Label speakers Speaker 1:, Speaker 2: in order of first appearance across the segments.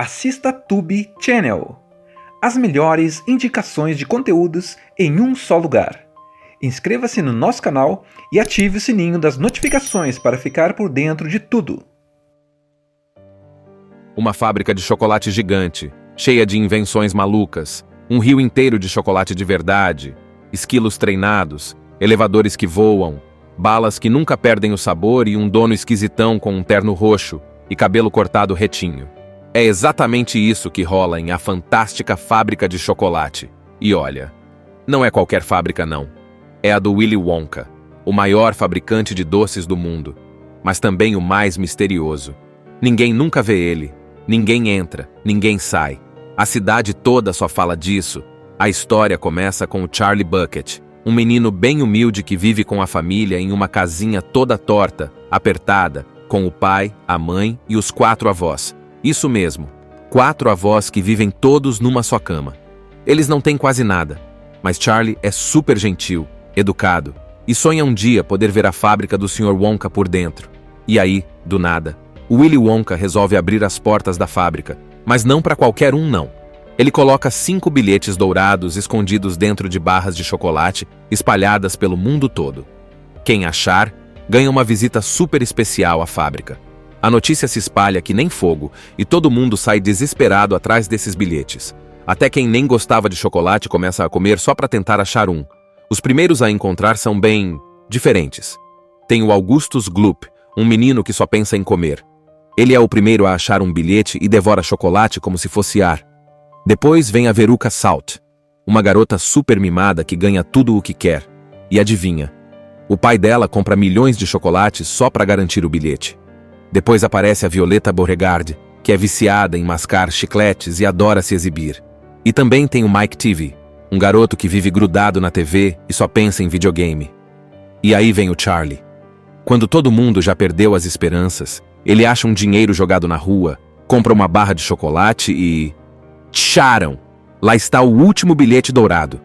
Speaker 1: assista Tube Channel. As melhores indicações de conteúdos em um só lugar. Inscreva-se no nosso canal e ative o sininho das notificações para ficar por dentro de tudo.
Speaker 2: Uma fábrica de chocolate gigante, cheia de invenções malucas, um rio inteiro de chocolate de verdade, esquilos treinados, elevadores que voam, balas que nunca perdem o sabor e um dono esquisitão com um terno roxo e cabelo cortado retinho. É exatamente isso que rola em A Fantástica Fábrica de Chocolate. E olha, não é qualquer fábrica não. É a do Willy Wonka, o maior fabricante de doces do mundo, mas também o mais misterioso. Ninguém nunca vê ele, ninguém entra, ninguém sai. A cidade toda só fala disso. A história começa com o Charlie Bucket, um menino bem humilde que vive com a família em uma casinha toda torta, apertada, com o pai, a mãe e os 4 avós. Isso mesmo, 4 avós que vivem todos numa só cama. Eles não têm quase nada, mas Charlie é super gentil, educado, e sonha um dia poder ver a fábrica do Sr. Wonka por dentro. E aí, do nada, o Willy Wonka resolve abrir as portas da fábrica, mas não para qualquer um não. Ele coloca 5 bilhetes dourados escondidos dentro de barras de chocolate, espalhadas pelo mundo todo. Quem achar, ganha uma visita super especial à fábrica. A notícia se espalha que nem fogo, e todo mundo sai desesperado atrás desses bilhetes. Até quem nem gostava de chocolate começa a comer só para tentar achar um. Os primeiros a encontrar são bem diferentes. Tem o Augustus Gloop, um menino que só pensa em comer. Ele é o primeiro a achar um bilhete e devora chocolate como se fosse ar. Depois vem a Veruca Salt, uma garota super mimada que ganha tudo o que quer. E adivinha? O pai dela compra milhões de chocolates só para garantir o bilhete. Depois aparece a Violeta Beauregarde, que é viciada em mascar chicletes e adora se exibir. E também tem o Mike Teavee, um garoto que vive grudado na TV e só pensa em videogame. E aí vem o Charlie. Quando todo mundo já perdeu as esperanças, ele acha um dinheiro jogado na rua, compra uma barra de chocolate e... tcharam! Lá está o último bilhete dourado.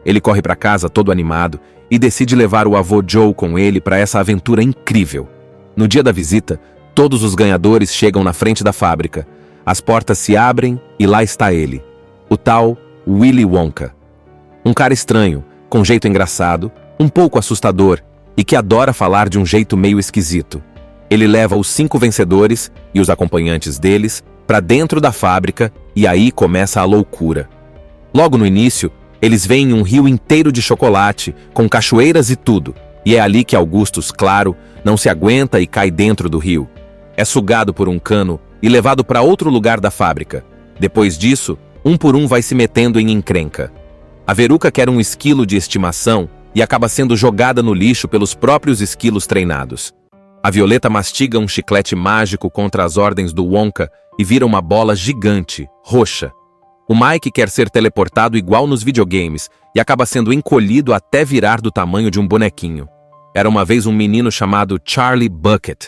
Speaker 2: Ele corre para casa todo animado e decide levar o avô Joe com ele para essa aventura incrível. No dia da visita, todos os ganhadores chegam na frente da fábrica. As portas se abrem e lá está ele, o tal Willy Wonka. Um cara estranho, com jeito engraçado, um pouco assustador e que adora falar de um jeito meio esquisito. Ele leva os 5 vencedores e os acompanhantes deles para dentro da fábrica e aí começa a loucura. Logo no início, eles veem um rio inteiro de chocolate, com cachoeiras e tudo, e é ali que Augustus, claro, não se aguenta e cai dentro do rio. É sugado por um cano e levado para outro lugar da fábrica. Depois disso, um por um vai se metendo em encrenca. A Veruca quer um esquilo de estimação e acaba sendo jogada no lixo pelos próprios esquilos treinados. A Violeta mastiga um chiclete mágico contra as ordens do Wonka e vira uma bola gigante, roxa. O Mike quer ser teleportado igual nos videogames e acaba sendo encolhido até virar do tamanho de um bonequinho. Era uma vez um menino chamado Charlie Bucket.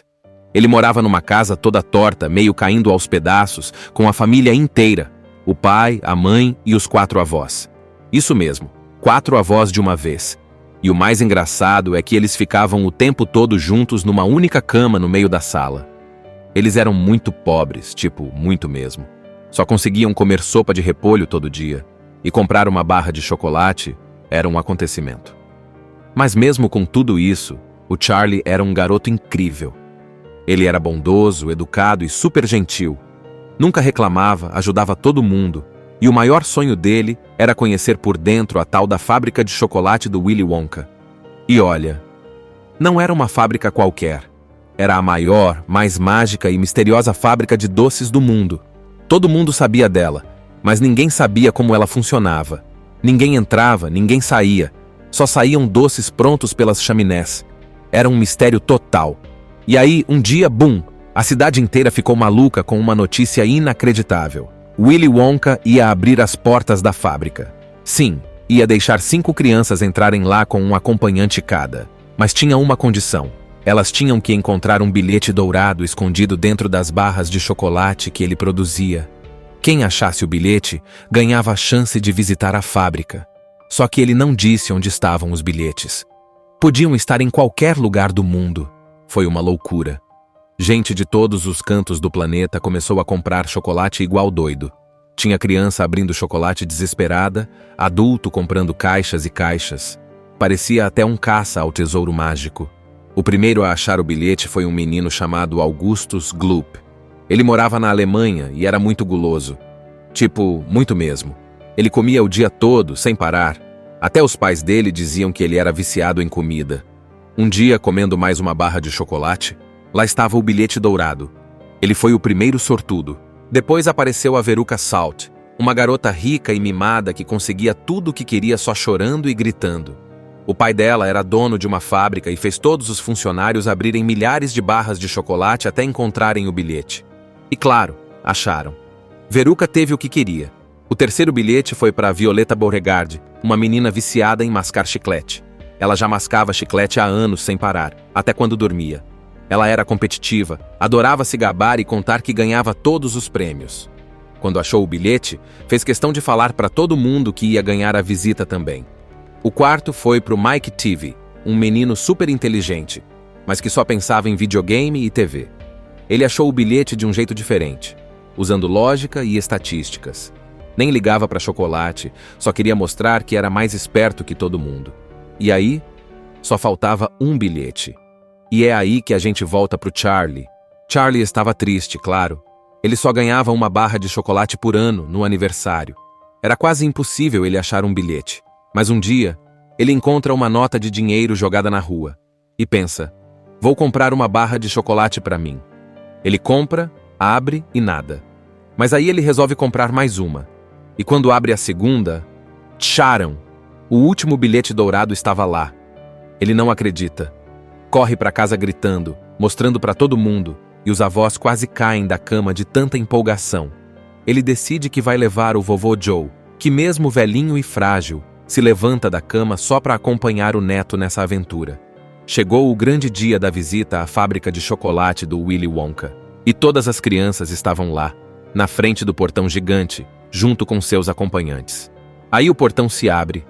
Speaker 2: Ele morava numa casa toda torta, meio caindo aos pedaços, com a família inteira. O pai, a mãe e os 4 avós. Isso mesmo, 4 avós de uma vez. E o mais engraçado é que eles ficavam o tempo todo juntos numa única cama no meio da sala. Eles eram muito pobres, tipo, muito mesmo. Só conseguiam comer sopa de repolho todo dia. E comprar uma barra de chocolate era um acontecimento. Mas mesmo com tudo isso, o Charlie era um garoto incrível. Ele era bondoso, educado e super gentil. Nunca reclamava, ajudava todo mundo. E o maior sonho dele era conhecer por dentro a tal da fábrica de chocolate do Willy Wonka. E olha, não era uma fábrica qualquer. Era a maior, mais mágica e misteriosa fábrica de doces do mundo. Todo mundo sabia dela, mas ninguém sabia como ela funcionava. Ninguém entrava, ninguém saía. Só saíam doces prontos pelas chaminés. Era um mistério total. E aí, um dia, bum! A cidade inteira ficou maluca com uma notícia inacreditável. Willy Wonka ia abrir as portas da fábrica. Sim, ia deixar 5 crianças entrarem lá com um acompanhante cada. Mas tinha uma condição. Elas tinham que encontrar um bilhete dourado escondido dentro das barras de chocolate que ele produzia. Quem achasse o bilhete ganhava a chance de visitar a fábrica. Só que ele não disse onde estavam os bilhetes. Podiam estar em qualquer lugar do mundo. Foi uma loucura. Gente de todos os cantos do planeta começou a comprar chocolate igual doido. Tinha criança abrindo chocolate desesperada, adulto comprando caixas e caixas. Parecia até um caça ao tesouro mágico. O primeiro a achar o bilhete foi um menino chamado Augustus Gloop. Ele morava na Alemanha e era muito guloso. Tipo, muito mesmo. Ele comia o dia todo, sem parar. Até os pais dele diziam que ele era viciado em comida. Um dia, comendo mais uma barra de chocolate, lá estava o bilhete dourado. Ele foi o primeiro sortudo. Depois apareceu a Veruca Salt, uma garota rica e mimada que conseguia tudo o que queria só chorando e gritando. O pai dela era dono de uma fábrica e fez todos os funcionários abrirem milhares de barras de chocolate até encontrarem o bilhete. E claro, acharam. Veruca teve o que queria. O terceiro bilhete foi para Violeta Beauregard, uma menina viciada em mascar chiclete. Ela já mascava chiclete há anos sem parar, até quando dormia. Ela era competitiva, adorava se gabar e contar que ganhava todos os prêmios. Quando achou o bilhete, fez questão de falar para todo mundo que ia ganhar a visita também. O quarto foi para o Mike TV, um menino super inteligente, mas que só pensava em videogame e TV. Ele achou o bilhete de um jeito diferente, usando lógica e estatísticas. Nem ligava para chocolate, só queria mostrar que era mais esperto que todo mundo. E aí, só faltava um bilhete. E é aí que a gente volta pro Charlie. Charlie estava triste, claro. Ele só ganhava uma barra de chocolate por ano, no aniversário. Era quase impossível ele achar um bilhete. Mas um dia, ele encontra uma nota de dinheiro jogada na rua. E pensa, vou comprar uma barra de chocolate para mim. Ele compra, abre e nada. Mas aí ele resolve comprar mais uma. E quando abre a segunda, tcharam! O último bilhete dourado estava lá. Ele não acredita. Corre para casa gritando, mostrando para todo mundo, e os avós quase caem da cama de tanta empolgação. Ele decide que vai levar o vovô Joe, que mesmo velhinho e frágil, se levanta da cama só para acompanhar o neto nessa aventura. Chegou o grande dia da visita à fábrica de chocolate do Willy Wonka, e todas as crianças estavam lá, na frente do portão gigante, junto com seus acompanhantes. Aí o portão se abre,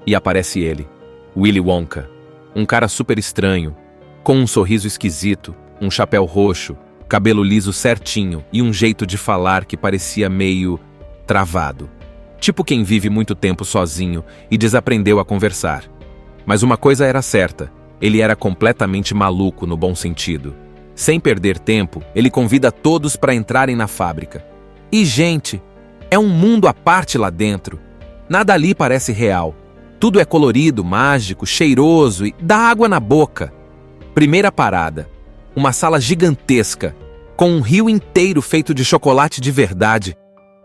Speaker 2: e aparece ele, Willy Wonka, um cara super estranho, com um sorriso esquisito, um chapéu roxo, cabelo liso certinho e um jeito de falar que parecia meio travado. Tipo quem vive muito tempo sozinho e desaprendeu a conversar. Mas uma coisa era certa, ele era completamente maluco no bom sentido. Sem perder tempo, ele convida todos para entrarem na fábrica. E, gente, é um mundo à parte lá dentro. Nada ali parece real. Tudo é colorido, mágico, cheiroso e dá água na boca. Primeira parada, uma sala gigantesca, com um rio inteiro feito de chocolate de verdade.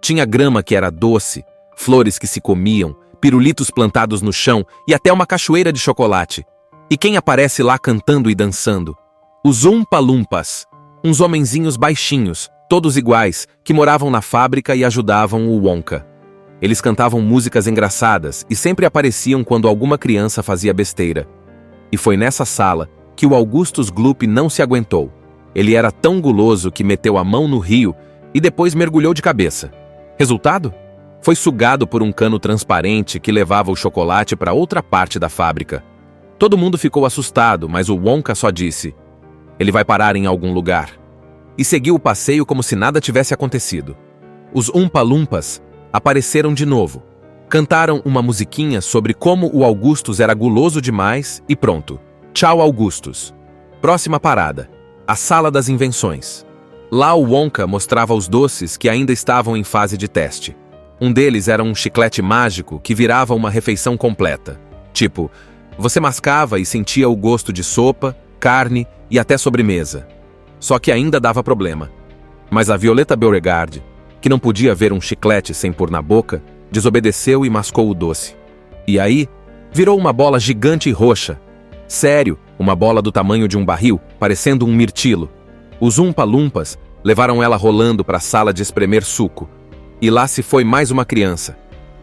Speaker 2: Tinha grama que era doce, flores que se comiam, pirulitos plantados no chão e até uma cachoeira de chocolate. E quem aparece lá cantando e dançando? Os Oompa Loompas, uns homenzinhos baixinhos, todos iguais, que moravam na fábrica e ajudavam o Wonka. Eles cantavam músicas engraçadas e sempre apareciam quando alguma criança fazia besteira. E foi nessa sala que o Augustus Gloop não se aguentou. Ele era tão guloso que meteu a mão no rio e depois mergulhou de cabeça. Resultado? Foi sugado por um cano transparente que levava o chocolate para outra parte da fábrica. Todo mundo ficou assustado, mas o Wonka só disse: "Ele vai parar em algum lugar." E seguiu o passeio como se nada tivesse acontecido. Os Oompa Loompas apareceram de novo. Cantaram uma musiquinha sobre como o Augustus era guloso demais e pronto. Tchau, Augustus. Próxima parada. A Sala das Invenções. Lá o Wonka mostrava os doces que ainda estavam em fase de teste. Um deles era um chiclete mágico que virava uma refeição completa. Tipo, você mascava e sentia o gosto de sopa, carne e até sobremesa. Só que ainda dava problema. Mas a Violeta Beauregard, que não podia ver um chiclete sem pôr na boca, desobedeceu e mascou o doce. E aí, virou uma bola gigante e roxa. Sério, uma bola do tamanho de um barril, parecendo um mirtilo. Os Oompa Loompas levaram ela rolando para a sala de espremer suco. E lá se foi mais uma criança.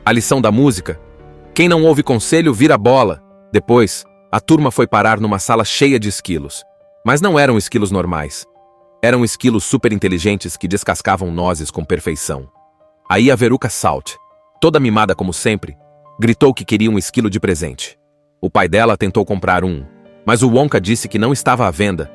Speaker 2: A lição da música? Quem não ouve conselho vira bola. Depois, a turma foi parar numa sala cheia de esquilos. Mas não eram esquilos normais. Eram esquilos super inteligentes que descascavam nozes com perfeição. Aí a Veruca Salt, toda mimada como sempre, gritou que queria um esquilo de presente. O pai dela tentou comprar um, mas o Wonka disse que não estava à venda.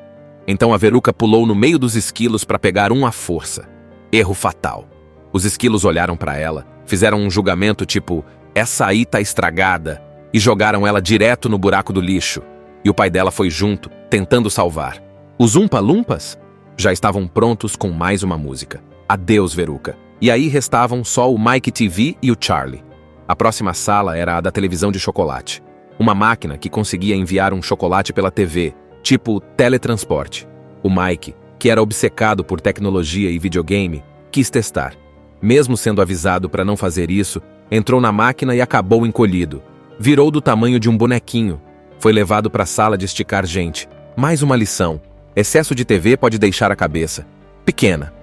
Speaker 2: Então a Veruca pulou no meio dos esquilos para pegar um à força. Erro fatal. Os esquilos olharam para ela, fizeram um julgamento tipo, essa aí tá estragada, e jogaram ela direto no buraco do lixo. E o pai dela foi junto, tentando salvar. Os Umpa-Lumpas já estavam prontos com mais uma música. Adeus, Veruca. E aí restavam só o Mike TV e o Charlie. A próxima sala era a da televisão de chocolate. Uma máquina que conseguia enviar um chocolate pela TV, tipo teletransporte. O Mike, que era obcecado por tecnologia e videogame, quis testar. Mesmo sendo avisado para não fazer isso, entrou na máquina e acabou encolhido. Virou do tamanho de um bonequinho. Foi levado para a sala de esticar gente. Mais uma lição. Excesso de TV pode deixar a cabeça pequena.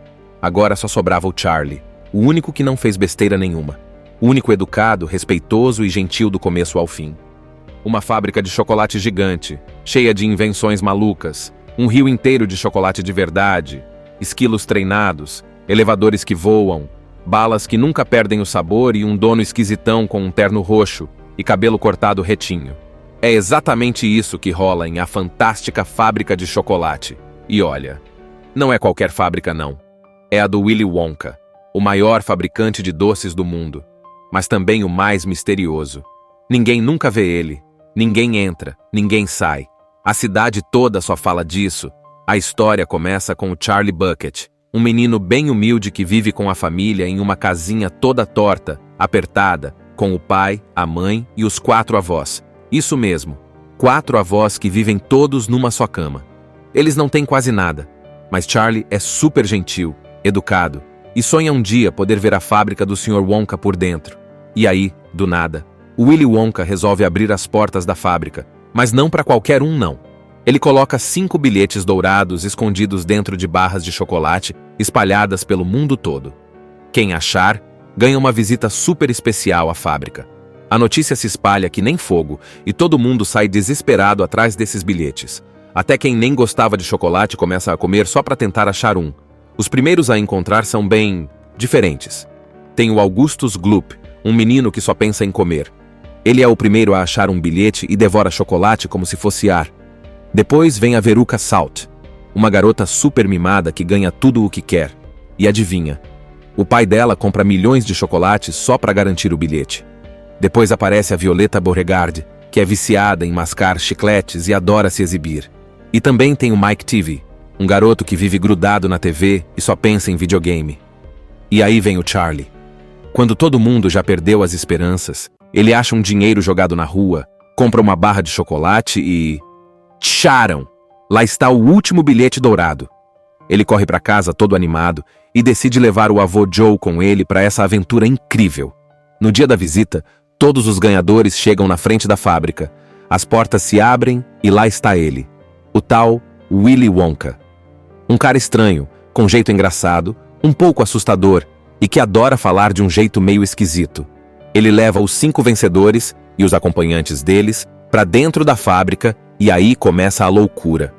Speaker 2: Agora só sobrava o Charlie, o único que não fez besteira nenhuma. O único educado, respeitoso e gentil do começo ao fim. Uma fábrica de chocolate gigante, cheia de invenções malucas, um rio inteiro de chocolate de verdade, esquilos treinados, elevadores que voam, balas que nunca perdem o sabor e um dono esquisitão com um terno roxo e cabelo cortado retinho. É exatamente isso que rola em A Fantástica Fábrica de Chocolate. E olha, não é qualquer fábrica não. É a do Willy Wonka, o maior fabricante de doces do mundo, mas também o mais misterioso. Ninguém nunca vê ele, ninguém entra, ninguém sai. A cidade toda só fala disso. A história começa com o Charlie Bucket, um menino bem humilde que vive com a família em uma casinha toda torta, apertada, com o pai, a mãe e os 4 avós. Isso mesmo, 4 avós que vivem todos numa só cama. Eles não têm quase nada, mas Charlie é super gentil, educado, e sonha um dia poder ver a fábrica do Sr. Wonka por dentro. E aí, do nada, o Willy Wonka resolve abrir as portas da fábrica, mas não para qualquer um não. Ele coloca 5 bilhetes dourados escondidos dentro de barras de chocolate espalhadas pelo mundo todo. Quem achar, ganha uma visita super especial à fábrica. A notícia se espalha que nem fogo e todo mundo sai desesperado atrás desses bilhetes. Até quem nem gostava de chocolate começa a comer só para tentar achar um. Os primeiros a encontrar são bem diferentes. Tem o Augustus Gloop, um menino que só pensa em comer. Ele é o primeiro a achar um bilhete e devora chocolate como se fosse ar. Depois vem a Veruca Salt, uma garota super mimada que ganha tudo o que quer. E adivinha, o pai dela compra milhões de chocolates só para garantir o bilhete. Depois aparece a Violeta Beauregarde, que é viciada em mascar chicletes e adora se exibir. E também tem o Mike TV, um garoto que vive grudado na TV e só pensa em videogame. E aí vem o Charlie. Quando todo mundo já perdeu as esperanças, ele acha um dinheiro jogado na rua, compra uma barra de chocolate e... tcharam! Lá está o último bilhete dourado. Ele corre para casa todo animado e decide levar o avô Joe com ele para essa aventura incrível. No dia da visita, todos os ganhadores chegam na frente da fábrica. As portas se abrem e lá está ele, o tal Willy Wonka. Um cara estranho, com jeito engraçado, um pouco assustador e que adora falar de um jeito meio esquisito. Ele leva os 5 vencedores e os acompanhantes deles para dentro da fábrica e aí começa a loucura.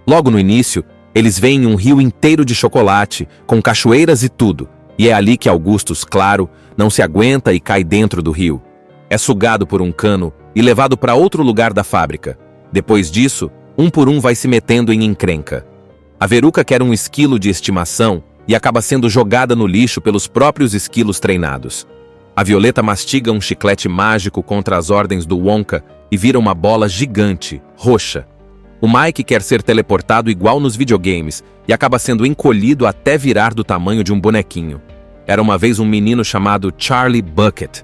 Speaker 2: Logo no início, eles veem um rio inteiro de chocolate, com cachoeiras e tudo, e é ali que Augustus, claro, não se aguenta e cai dentro do rio. É sugado por um cano e levado para outro lugar da fábrica. Depois disso, um por um vai se metendo em encrenca. A Veruca quer um esquilo de estimação e acaba sendo jogada no lixo pelos próprios esquilos treinados. A Violeta mastiga um chiclete mágico contra as ordens do Wonka e vira uma bola gigante, roxa. O Mike quer ser teleportado igual nos videogames e acaba sendo encolhido até virar do tamanho de um bonequinho. Era uma vez um menino chamado Charlie Bucket.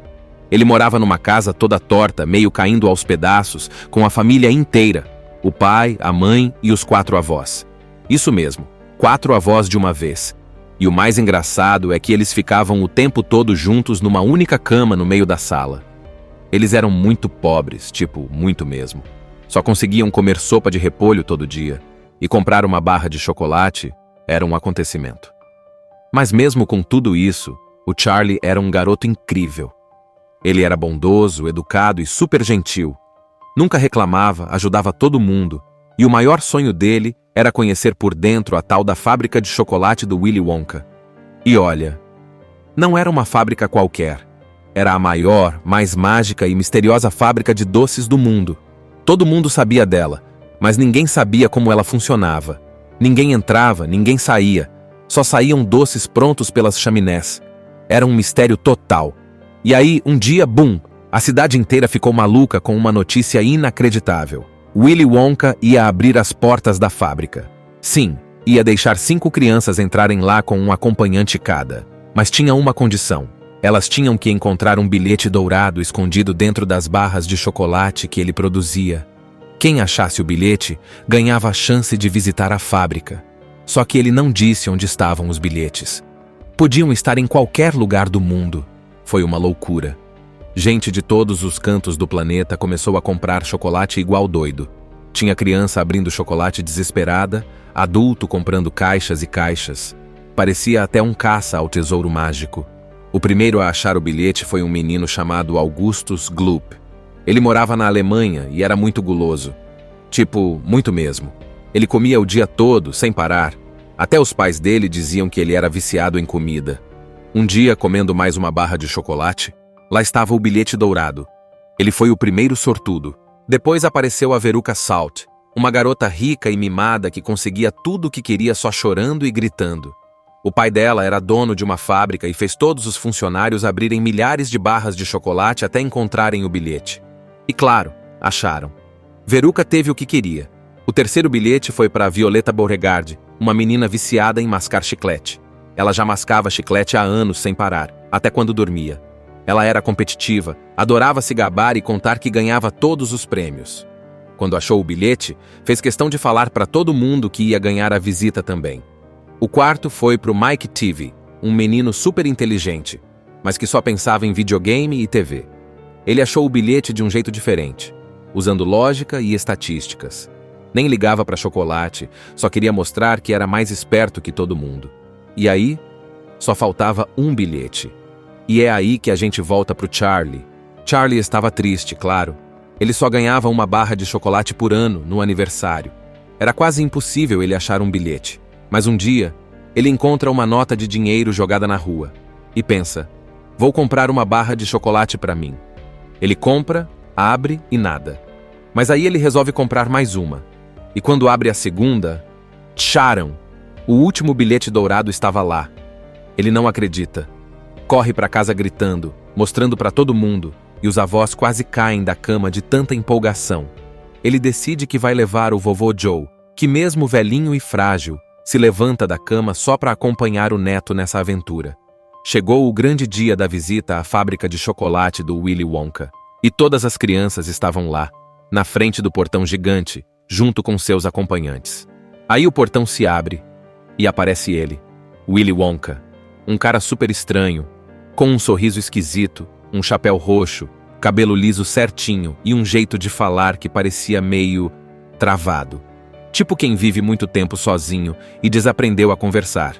Speaker 2: Ele morava numa casa toda torta, meio caindo aos pedaços, com a família inteira. O pai, a mãe e os 4 avós. Isso mesmo, 4 avós de uma vez. E o mais engraçado é que eles ficavam o tempo todo juntos numa única cama no meio da sala. Eles eram muito pobres, tipo, muito mesmo. Só conseguiam comer sopa de repolho todo dia. E comprar uma barra de chocolate era um acontecimento. Mas mesmo com tudo isso, o Charlie era um garoto incrível. Ele era bondoso, educado e super gentil. Nunca reclamava, ajudava todo mundo. E o maior sonho dele era conhecer por dentro a tal da fábrica de chocolate do Willy Wonka. E olha, não era uma fábrica qualquer. Era a maior, mais mágica e misteriosa fábrica de doces do mundo. Todo mundo sabia dela, mas ninguém sabia como ela funcionava. Ninguém entrava, ninguém saía. Só saíam doces prontos pelas chaminés. Era um mistério total. E aí, um dia, bum! A cidade inteira ficou maluca com uma notícia inacreditável. Willy Wonka ia abrir as portas da fábrica. Sim, ia deixar 5 crianças entrarem lá com um acompanhante cada. Mas tinha uma condição. Elas tinham que encontrar um bilhete dourado escondido dentro das barras de chocolate que ele produzia. Quem achasse o bilhete ganhava a chance de visitar a fábrica. Só que ele não disse onde estavam os bilhetes. Podiam estar em qualquer lugar do mundo. Foi uma loucura. Gente de todos os cantos do planeta começou a comprar chocolate igual doido. Tinha criança abrindo chocolate desesperada, adulto comprando caixas e caixas. Parecia até um caça ao tesouro mágico. O primeiro a achar o bilhete foi um menino chamado Augustus Gloop. Ele morava na Alemanha e era muito guloso. Tipo, muito mesmo. Ele comia o dia todo, sem parar. Até os pais dele diziam que ele era viciado em comida. Um dia, comendo mais uma barra de chocolate, lá estava o bilhete dourado. Ele foi o primeiro sortudo. Depois apareceu a Veruca Salt, uma garota rica e mimada que conseguia tudo o que queria só chorando e gritando. O pai dela era dono de uma fábrica e fez todos os funcionários abrirem milhares de barras de chocolate até encontrarem o bilhete. E claro, acharam. Veruca teve o que queria. O terceiro bilhete foi para Violeta Beauregarde, uma menina viciada em mascar chiclete. Ela já mascava chiclete há anos sem parar, até quando dormia. Ela era competitiva, adorava se gabar e contar que ganhava todos os prêmios. Quando achou o bilhete, fez questão de falar para todo mundo que ia ganhar a visita também. O quarto foi para o Mike Teavee, um menino super inteligente, mas que só pensava em videogame e TV. Ele achou o bilhete de um jeito diferente, usando lógica e estatísticas. Nem ligava para chocolate, só queria mostrar que era mais esperto que todo mundo. E aí, só faltava um bilhete. E é aí que a gente volta pro Charlie. Charlie estava triste, claro. Ele só ganhava uma barra de chocolate por ano, no aniversário. Era quase impossível ele achar um bilhete. Mas um dia, ele encontra uma nota de dinheiro jogada na rua. E pensa, vou comprar uma barra de chocolate para mim. Ele compra, abre e nada. Mas aí ele resolve comprar mais uma. E quando abre a segunda, tcharam! O último bilhete dourado estava lá. Ele não acredita. Corre para casa gritando, mostrando para todo mundo, e os avós quase caem da cama de tanta empolgação. Ele decide que vai levar o vovô Joe, que mesmo velhinho e frágil, se levanta da cama só para acompanhar o neto nessa aventura. Chegou o grande dia da visita à fábrica de chocolate do Willy Wonka, e todas as crianças estavam lá, na frente do portão gigante, junto com seus acompanhantes. Aí o portão se abre, e aparece ele, Willy Wonka, um cara super estranho, com um sorriso esquisito, um chapéu roxo, cabelo liso certinho e um jeito de falar que parecia meio travado. Tipo quem vive muito tempo sozinho e desaprendeu a conversar.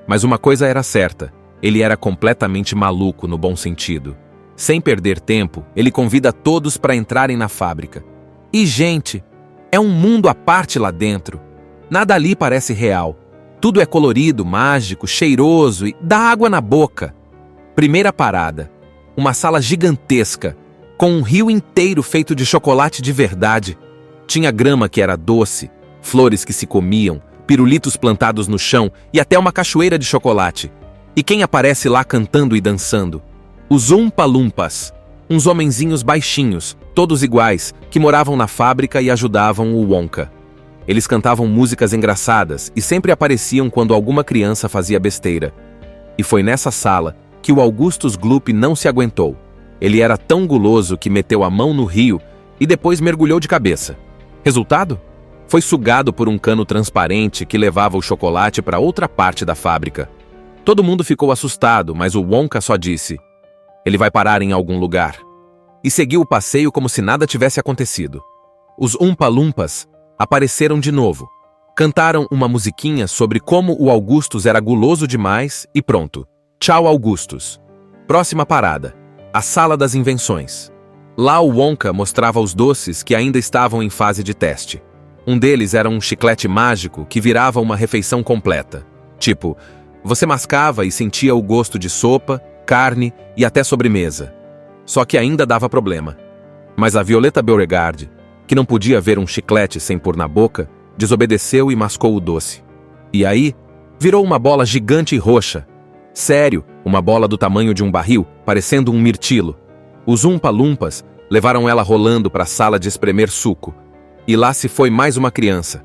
Speaker 2: Mas uma coisa era certa, ele era completamente maluco no bom sentido. Sem perder tempo, ele convida todos para entrarem na fábrica. E, gente, é um mundo à parte lá dentro. Nada ali parece real. Tudo é colorido, mágico, cheiroso e dá água na boca. Primeira parada, uma sala gigantesca, com um rio inteiro feito de chocolate de verdade. Tinha grama que era doce, flores que se comiam, pirulitos plantados no chão e até uma cachoeira de chocolate. E quem aparece lá cantando e dançando? Os Oompa Loompas, uns homenzinhos baixinhos, todos iguais, que moravam na fábrica e ajudavam o Wonka. Eles cantavam músicas engraçadas e sempre apareciam quando alguma criança fazia besteira. E foi nessa sala que o Augustus Gloop não se aguentou. Ele era tão guloso que meteu a mão no rio e depois mergulhou de cabeça. Resultado? Foi sugado por um cano transparente que levava o chocolate para outra parte da fábrica. Todo mundo ficou assustado, mas o Wonka só disse: "Ele vai parar em algum lugar." E seguiu o passeio como se nada tivesse acontecido. Os Oompa Loompas apareceram de novo. Cantaram uma musiquinha sobre como o Augustus era guloso demais e pronto. Tchau, Augustus. Próxima parada. A Sala das Invenções. Lá o Wonka mostrava os doces que ainda estavam em fase de teste. Um deles era um chiclete mágico que virava uma refeição completa. Tipo, você mascava e sentia o gosto de sopa, carne e até sobremesa. Só que ainda dava problema. Mas a Violeta Beauregarde, que não podia ver um chiclete sem pôr na boca, desobedeceu e mascou o doce. E aí, virou uma bola gigante e roxa. Sério, uma bola do tamanho de um barril, parecendo um mirtilo. Os Umpa-Lumpas levaram ela rolando para a sala de espremer suco. E lá se foi mais uma criança.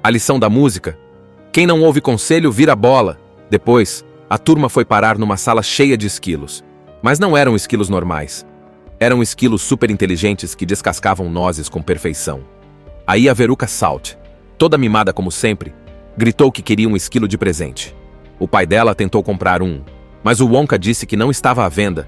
Speaker 2: A lição da música? Quem não ouve conselho vira bola. Depois, a turma foi parar numa sala cheia de esquilos. Mas não eram esquilos normais. Eram esquilos super inteligentes que descascavam nozes com perfeição. Aí a Veruca Salt, toda mimada como sempre, gritou que queria um esquilo de presente. O pai dela tentou comprar um, mas o Wonka disse que não estava à venda.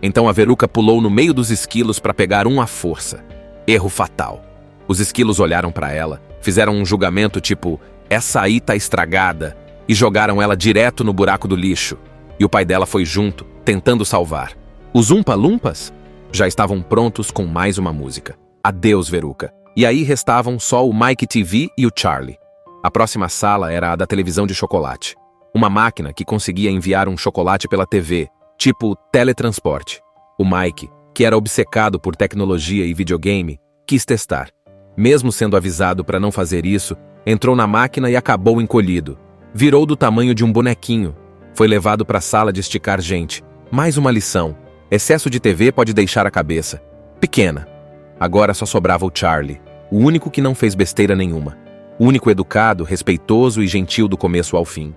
Speaker 2: Então a Veruca pulou no meio dos esquilos para pegar um à força. Erro fatal. Os esquilos olharam para ela, fizeram um julgamento tipo, essa aí tá estragada, e jogaram ela direto no buraco do lixo. E o pai dela foi junto, tentando salvar. Os Umpa-Lumpas já estavam prontos com mais uma música. Adeus, Veruca. E aí restavam só o Mike TV e o Charlie. A próxima sala era a da televisão de chocolate. Uma máquina que conseguia enviar um chocolate pela TV, tipo teletransporte. O Mike, que era obcecado por tecnologia e videogame, quis testar. Mesmo sendo avisado para não fazer isso, entrou na máquina e acabou encolhido. Virou do tamanho de um bonequinho. Foi levado para a sala de esticar gente. Mais uma lição. Excesso de TV pode deixar a cabeça pequena. Agora só sobrava o Charlie, o único que não fez besteira nenhuma. O único educado, respeitoso e gentil do começo ao fim.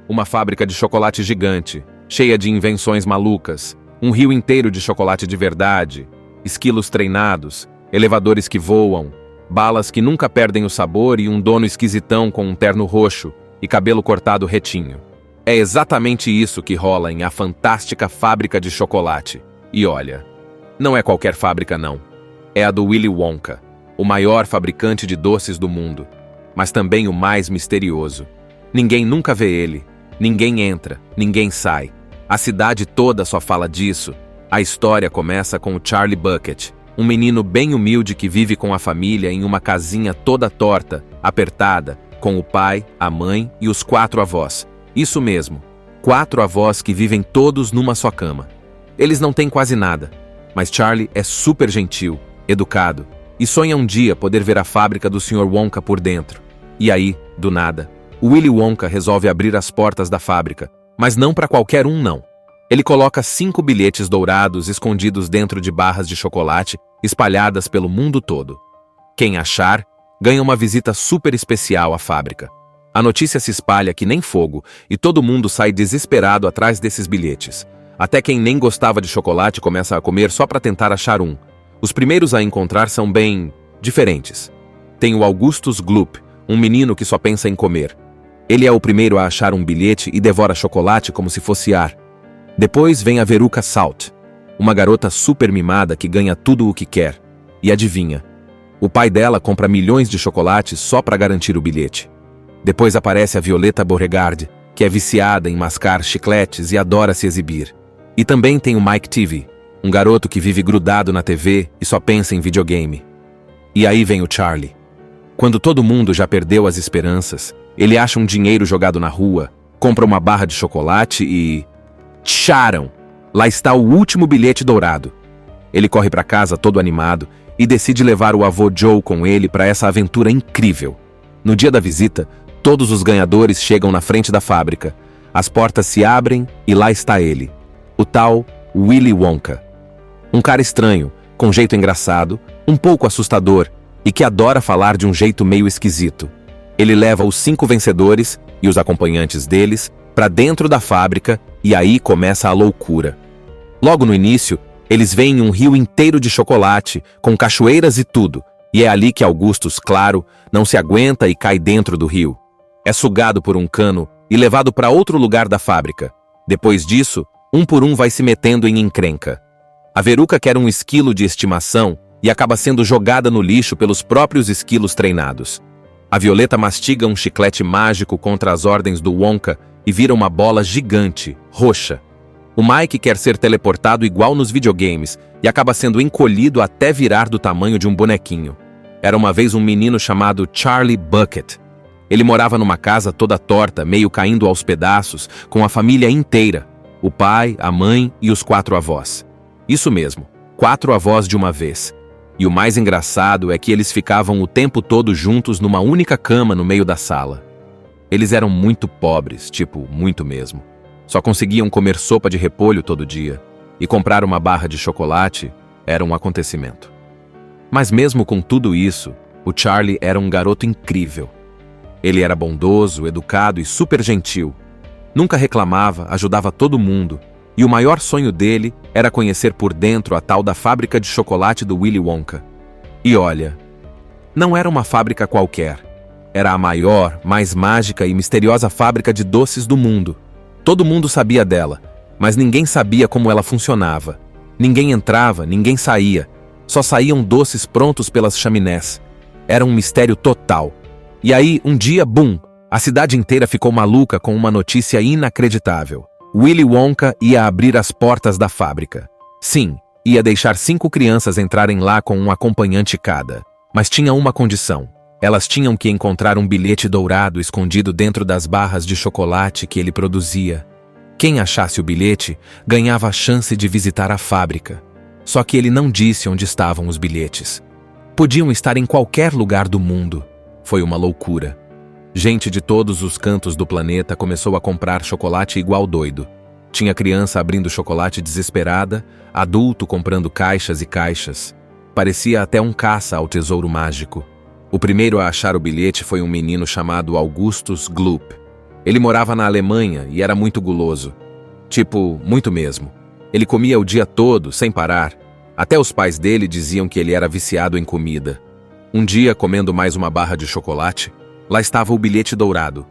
Speaker 2: Uma fábrica de chocolate gigante, cheia de invenções malucas. Um rio inteiro de chocolate de verdade. Esquilos treinados, elevadores que voam, balas que nunca perdem o sabor e um dono esquisitão com um terno roxo e cabelo cortado retinho. É exatamente isso que rola em A Fantástica Fábrica de Chocolate. E olha, não é qualquer fábrica não. É a do Willy Wonka, o maior fabricante de doces do mundo, mas também o mais misterioso. Ninguém nunca vê ele, ninguém entra, ninguém sai. A cidade toda só fala disso. A história começa com o Charlie Bucket, um menino bem humilde que vive com a família em uma casinha toda torta, apertada, com o pai, a mãe e os 4 avós. Isso mesmo, 4 avós que vivem todos numa só cama. Eles não têm quase nada, mas Charlie é super gentil, educado, e sonha um dia poder ver a fábrica do Sr. Wonka por dentro. E aí, do nada, o Willy Wonka resolve abrir as portas da fábrica, mas não para qualquer um não. Ele coloca 5 bilhetes dourados escondidos dentro de barras de chocolate espalhadas pelo mundo todo. Quem achar, ganha uma visita super especial à fábrica. A notícia se espalha que nem fogo e todo mundo sai desesperado atrás desses bilhetes. Até quem nem gostava de chocolate começa a comer só para tentar achar um. Os primeiros a encontrar são bem diferentes. Tem o Augustus Gloop, um menino que só pensa em comer. Ele é o primeiro a achar um bilhete e devora chocolate como se fosse ar. Depois vem a Veruca Salt, uma garota super mimada que ganha tudo o que quer. E adivinha, o pai dela compra milhões de chocolates só para garantir o bilhete. Depois aparece a Violeta Beauregarde, que é viciada em mascar chicletes e adora se exibir. E também tem o Mike TV, um garoto que vive grudado na TV e só pensa em videogame. E aí vem o Charlie. Quando todo mundo já perdeu as esperanças, ele acha um dinheiro jogado na rua, compra uma barra de chocolate e... tcharam! Lá está o último bilhete dourado. Ele corre para casa todo animado e decide levar o avô Joe com ele para essa aventura incrível. No dia da visita, todos os ganhadores chegam na frente da fábrica. As portas se abrem e lá está ele, o tal Willy Wonka. Um cara estranho, com jeito engraçado, um pouco assustador e que adora falar de um jeito meio esquisito. Ele leva os 5 vencedores e os acompanhantes deles para dentro da fábrica e aí começa a loucura. Logo no início, eles veem um rio inteiro de chocolate, com cachoeiras e tudo, e é ali que Augustus, claro, não se aguenta e cai dentro do rio. É sugado por um cano e levado para outro lugar da fábrica. Depois disso, um por um vai se metendo em encrenca. A Veruca quer um esquilo de estimação e acaba sendo jogada no lixo pelos próprios esquilos treinados. A Violeta mastiga um chiclete mágico contra as ordens do Wonka e vira uma bola gigante, roxa. O Mike quer ser teleportado igual nos videogames e acaba sendo encolhido até virar do tamanho de um bonequinho. Era uma vez um menino chamado Charlie Bucket. Ele morava numa casa toda torta, meio caindo aos pedaços, com a família inteira, o pai, a mãe e os 4 avós. Isso mesmo, 4 avós de uma vez. E o mais engraçado é que eles ficavam o tempo todo juntos numa única cama no meio da sala. Eles eram muito pobres, tipo, muito mesmo. Só conseguiam comer sopa de repolho todo dia, e comprar uma barra de chocolate era um acontecimento. Mas mesmo com tudo isso, o Charlie era um garoto incrível. Ele era bondoso, educado e super gentil. Nunca reclamava, ajudava todo mundo, e o maior sonho dele era conhecer por dentro a tal da fábrica de chocolate do Willy Wonka. E olha, não era uma fábrica qualquer. Era a maior, mais mágica e misteriosa fábrica de doces do mundo. Todo mundo sabia dela, mas ninguém sabia como ela funcionava. Ninguém entrava, ninguém saía. Só saíam doces prontos pelas chaminés. Era um mistério total. E aí, um dia, bum! A cidade inteira ficou maluca com uma notícia inacreditável. Willy Wonka ia abrir as portas da fábrica. Sim, ia deixar 5 crianças entrarem lá com um acompanhante cada. Mas tinha uma condição. Elas tinham que encontrar um bilhete dourado escondido dentro das barras de chocolate que ele produzia. Quem achasse o bilhete ganhava a chance de visitar a fábrica. Só que ele não disse onde estavam os bilhetes. Podiam estar em qualquer lugar do mundo. Foi uma loucura. Gente de todos os cantos do planeta começou a comprar chocolate igual doido. Tinha criança abrindo chocolate desesperada, adulto comprando caixas e caixas. Parecia até um caça ao tesouro mágico. O primeiro a achar o bilhete foi um menino chamado Augustus Gloop. Ele morava na Alemanha e era muito guloso. Tipo, muito mesmo. Ele comia o dia todo, sem parar. Até os pais dele diziam que ele era viciado em comida. Um dia, comendo mais uma barra de chocolate, lá estava o bilhete dourado.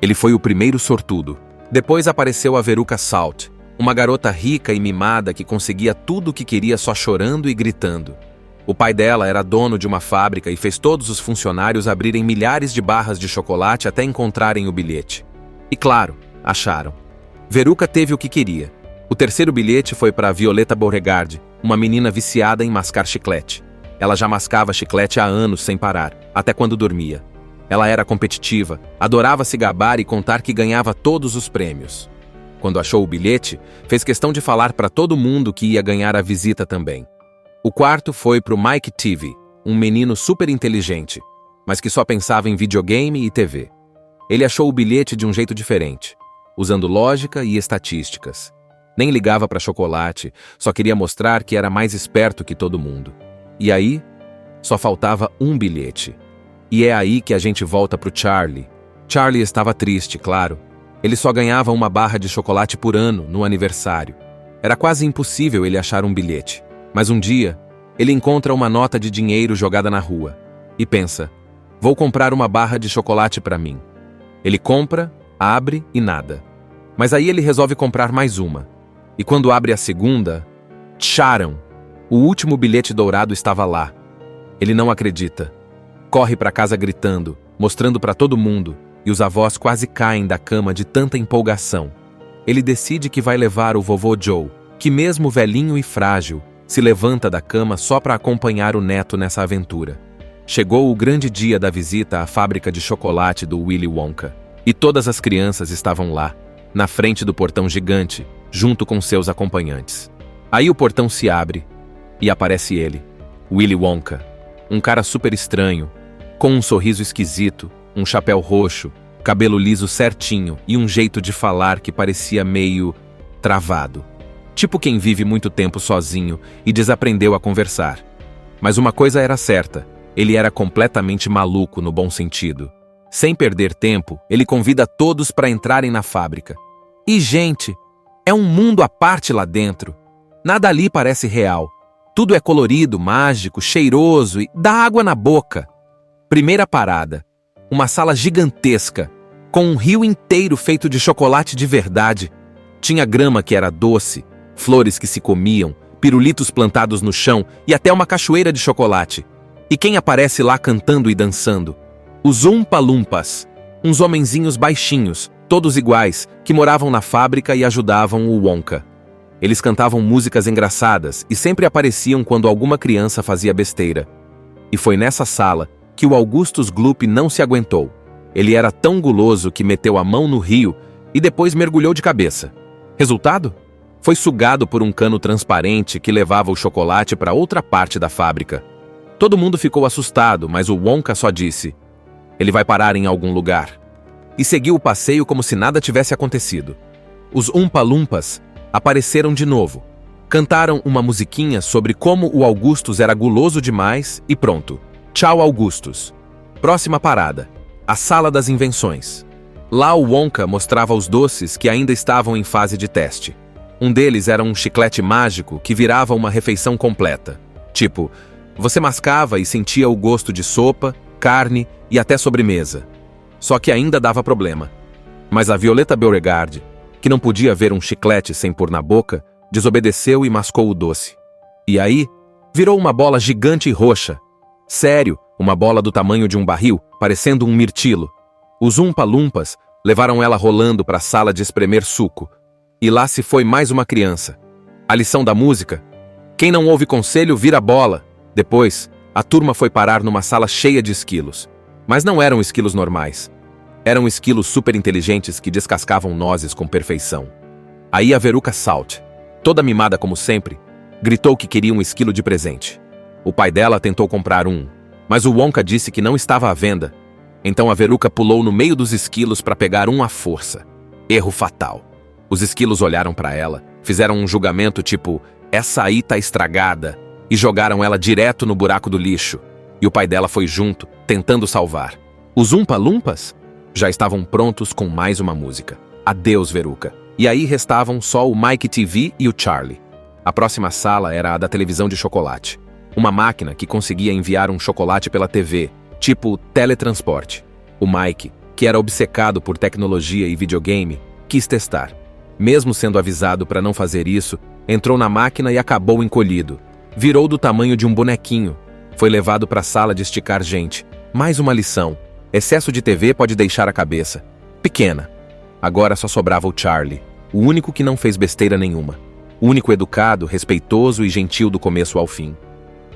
Speaker 2: Ele foi o primeiro sortudo. Depois apareceu a Veruca Salt, uma garota rica e mimada que conseguia tudo o que queria só chorando e gritando. O pai dela era dono de uma fábrica e fez todos os funcionários abrirem milhares de barras de chocolate até encontrarem o bilhete. E claro, acharam. Veruca teve o que queria. O terceiro bilhete foi para Violeta Beauregard, uma menina viciada em mascar chiclete. Ela já mascava chiclete há anos sem parar, até quando dormia. Ela era competitiva, adorava se gabar e contar que ganhava todos os prêmios. Quando achou o bilhete, fez questão de falar para todo mundo que ia ganhar a visita também. O quarto foi para o Mike Teavee, um menino super inteligente, mas que só pensava em videogame e TV. Ele achou o bilhete de um jeito diferente, usando lógica e estatísticas. Nem ligava para chocolate, só queria mostrar que era mais esperto que todo mundo. E aí, só faltava um bilhete. E é aí que a gente volta pro Charlie. Charlie estava triste, claro. Ele só ganhava uma barra de chocolate por ano, no aniversário. Era quase impossível ele achar um bilhete. Mas um dia, ele encontra uma nota de dinheiro jogada na rua. E pensa, vou comprar uma barra de chocolate para mim. Ele compra, abre e nada. Mas aí ele resolve comprar mais uma. E quando abre a segunda, tcharam! O último bilhete dourado estava lá. Ele não acredita. Corre para casa gritando, mostrando para todo mundo, e os avós quase caem da cama de tanta empolgação. Ele decide que vai levar o vovô Joe, que mesmo velhinho e frágil, se levanta da cama só para acompanhar o neto nessa aventura. Chegou o grande dia da visita à fábrica de chocolate do Willy Wonka. E todas as crianças estavam lá, na frente do portão gigante, junto com seus acompanhantes. Aí o portão se abre e aparece ele, Willy Wonka, um cara super estranho, com um sorriso esquisito, um chapéu roxo, cabelo liso certinho e um jeito de falar que parecia meio travado. Tipo quem vive muito tempo sozinho e desaprendeu a conversar. Mas uma coisa era certa, ele era completamente maluco no bom sentido. Sem perder tempo, ele convida todos para entrarem na fábrica. E, gente, é um mundo à parte lá dentro. Nada ali parece real. Tudo é colorido, mágico, cheiroso e dá água na boca. Primeira parada, uma sala gigantesca, com um rio inteiro feito de chocolate de verdade. Tinha grama que era doce, flores que se comiam, pirulitos plantados no chão e até uma cachoeira de chocolate. E quem aparece lá cantando e dançando? Os Oompa Loompas, uns homenzinhos baixinhos, todos iguais, que moravam na fábrica e ajudavam o Wonka. Eles cantavam músicas engraçadas e sempre apareciam quando alguma criança fazia besteira. E foi nessa sala que o Augustus Gloop não se aguentou. Ele era tão guloso que meteu a mão no rio e depois mergulhou de cabeça. Resultado? Foi sugado por um cano transparente que levava o chocolate para outra parte da fábrica. Todo mundo ficou assustado, mas o Wonka só disse: "Ele vai parar em algum lugar." E seguiu o passeio como se nada tivesse acontecido. Os Oompa Loompas apareceram de novo. Cantaram uma musiquinha sobre como o Augustus era guloso demais e pronto. Tchau, Augustus. Próxima parada: a Sala das Invenções. Lá o Wonka mostrava os doces que ainda estavam em fase de teste. Um deles era um chiclete mágico que virava uma refeição completa. Tipo, você mascava e sentia o gosto de sopa, carne e até sobremesa. Só que ainda dava problema. Mas a Violeta Beauregarde, que não podia ver um chiclete sem pôr na boca, desobedeceu e mascou o doce. E aí, virou uma bola gigante e roxa. Sério, uma bola do tamanho de um barril, parecendo um mirtilo. Os Oompa Loompas levaram ela rolando para a sala de espremer suco. E lá se foi mais uma criança. A lição da música? Quem não ouve conselho vira bola. Depois, a turma foi parar numa sala cheia de esquilos. Mas não eram esquilos normais. Eram esquilos super inteligentes que descascavam nozes com perfeição. Aí a Veruca Salt, toda mimada como sempre, gritou que queria um esquilo de presente. O pai dela tentou comprar um, mas o Wonka disse que não estava à venda. Então a Veruca pulou no meio dos esquilos para pegar um à força. Erro fatal. Os esquilos olharam para ela, fizeram um julgamento tipo, essa aí tá estragada, e jogaram ela direto no buraco do lixo. E o pai dela foi junto, tentando salvar. Os Oompa Loompas já estavam prontos com mais uma música. Adeus, Veruca. E aí restavam só o Mike TV e o Charlie. A próxima sala era a da televisão de chocolate. Uma máquina que conseguia enviar um chocolate pela TV, tipo teletransporte. O Mike, que era obcecado por tecnologia e videogame, quis testar. Mesmo sendo avisado para não fazer isso, entrou na máquina e acabou encolhido. Virou do tamanho de um bonequinho. Foi levado para a sala de esticar gente. Mais uma lição. Excesso de TV pode deixar a cabeça pequena. Agora só sobrava o Charlie, o único que não fez besteira nenhuma. O único educado, respeitoso e gentil do começo ao fim.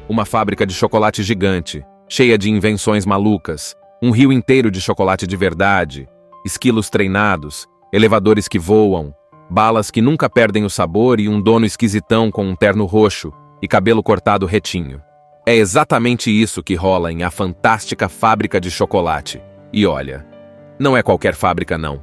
Speaker 2: Uma fábrica de chocolate gigante, cheia de invenções malucas, um rio inteiro de chocolate de verdade, esquilos treinados, elevadores que voam, balas que nunca perdem o sabor e um dono esquisitão com um terno roxo e cabelo cortado retinho. É exatamente isso que rola em A Fantástica Fábrica de Chocolate. E olha, não é qualquer fábrica não.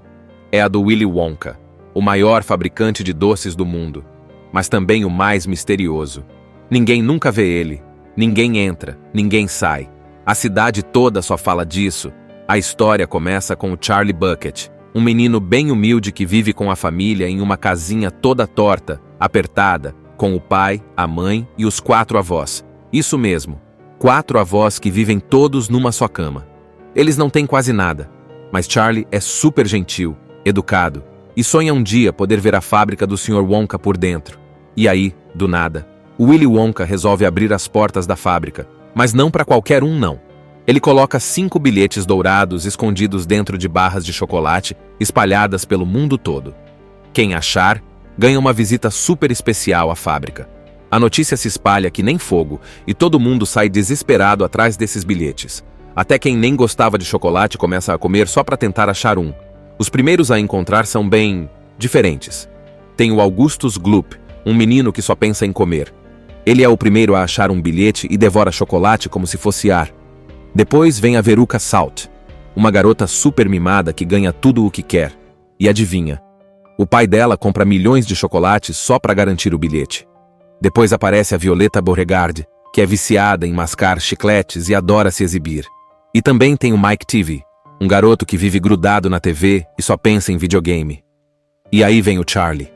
Speaker 2: É a do Willy Wonka, o maior fabricante de doces do mundo, mas também o mais misterioso. Ninguém nunca vê ele, ninguém entra, ninguém sai. A cidade toda só fala disso. A história começa com o Charlie Bucket, um menino bem humilde que vive com a família em uma casinha toda torta, apertada, com o pai, a mãe e os 4 avós. Isso mesmo, 4 avós que vivem todos numa só cama. Eles não têm quase nada, mas Charlie é super gentil, educado, e sonha um dia poder ver a fábrica do Sr. Wonka por dentro. E aí, do nada, o Willy Wonka resolve abrir as portas da fábrica, mas não para qualquer um não. Ele coloca 5 bilhetes dourados escondidos dentro de barras de chocolate espalhadas pelo mundo todo. Quem achar, ganha uma visita super especial à fábrica. A notícia se espalha que nem fogo e todo mundo sai desesperado atrás desses bilhetes. Até quem nem gostava de chocolate começa a comer só para tentar achar um. Os primeiros a encontrar são bem diferentes. Tem o Augustus Gloop, um menino que só pensa em comer. Ele é o primeiro a achar um bilhete e devora chocolate como se fosse ar. Depois vem a Veruca Salt, uma garota super mimada que ganha tudo o que quer. E adivinha, o pai dela compra milhões de chocolates só para garantir o bilhete. Depois aparece a Violeta Beauregarde, que é viciada em mascar chicletes e adora se exibir. E também tem o Mike TV, um garoto que vive grudado na TV e só pensa em videogame. E aí vem o Charlie.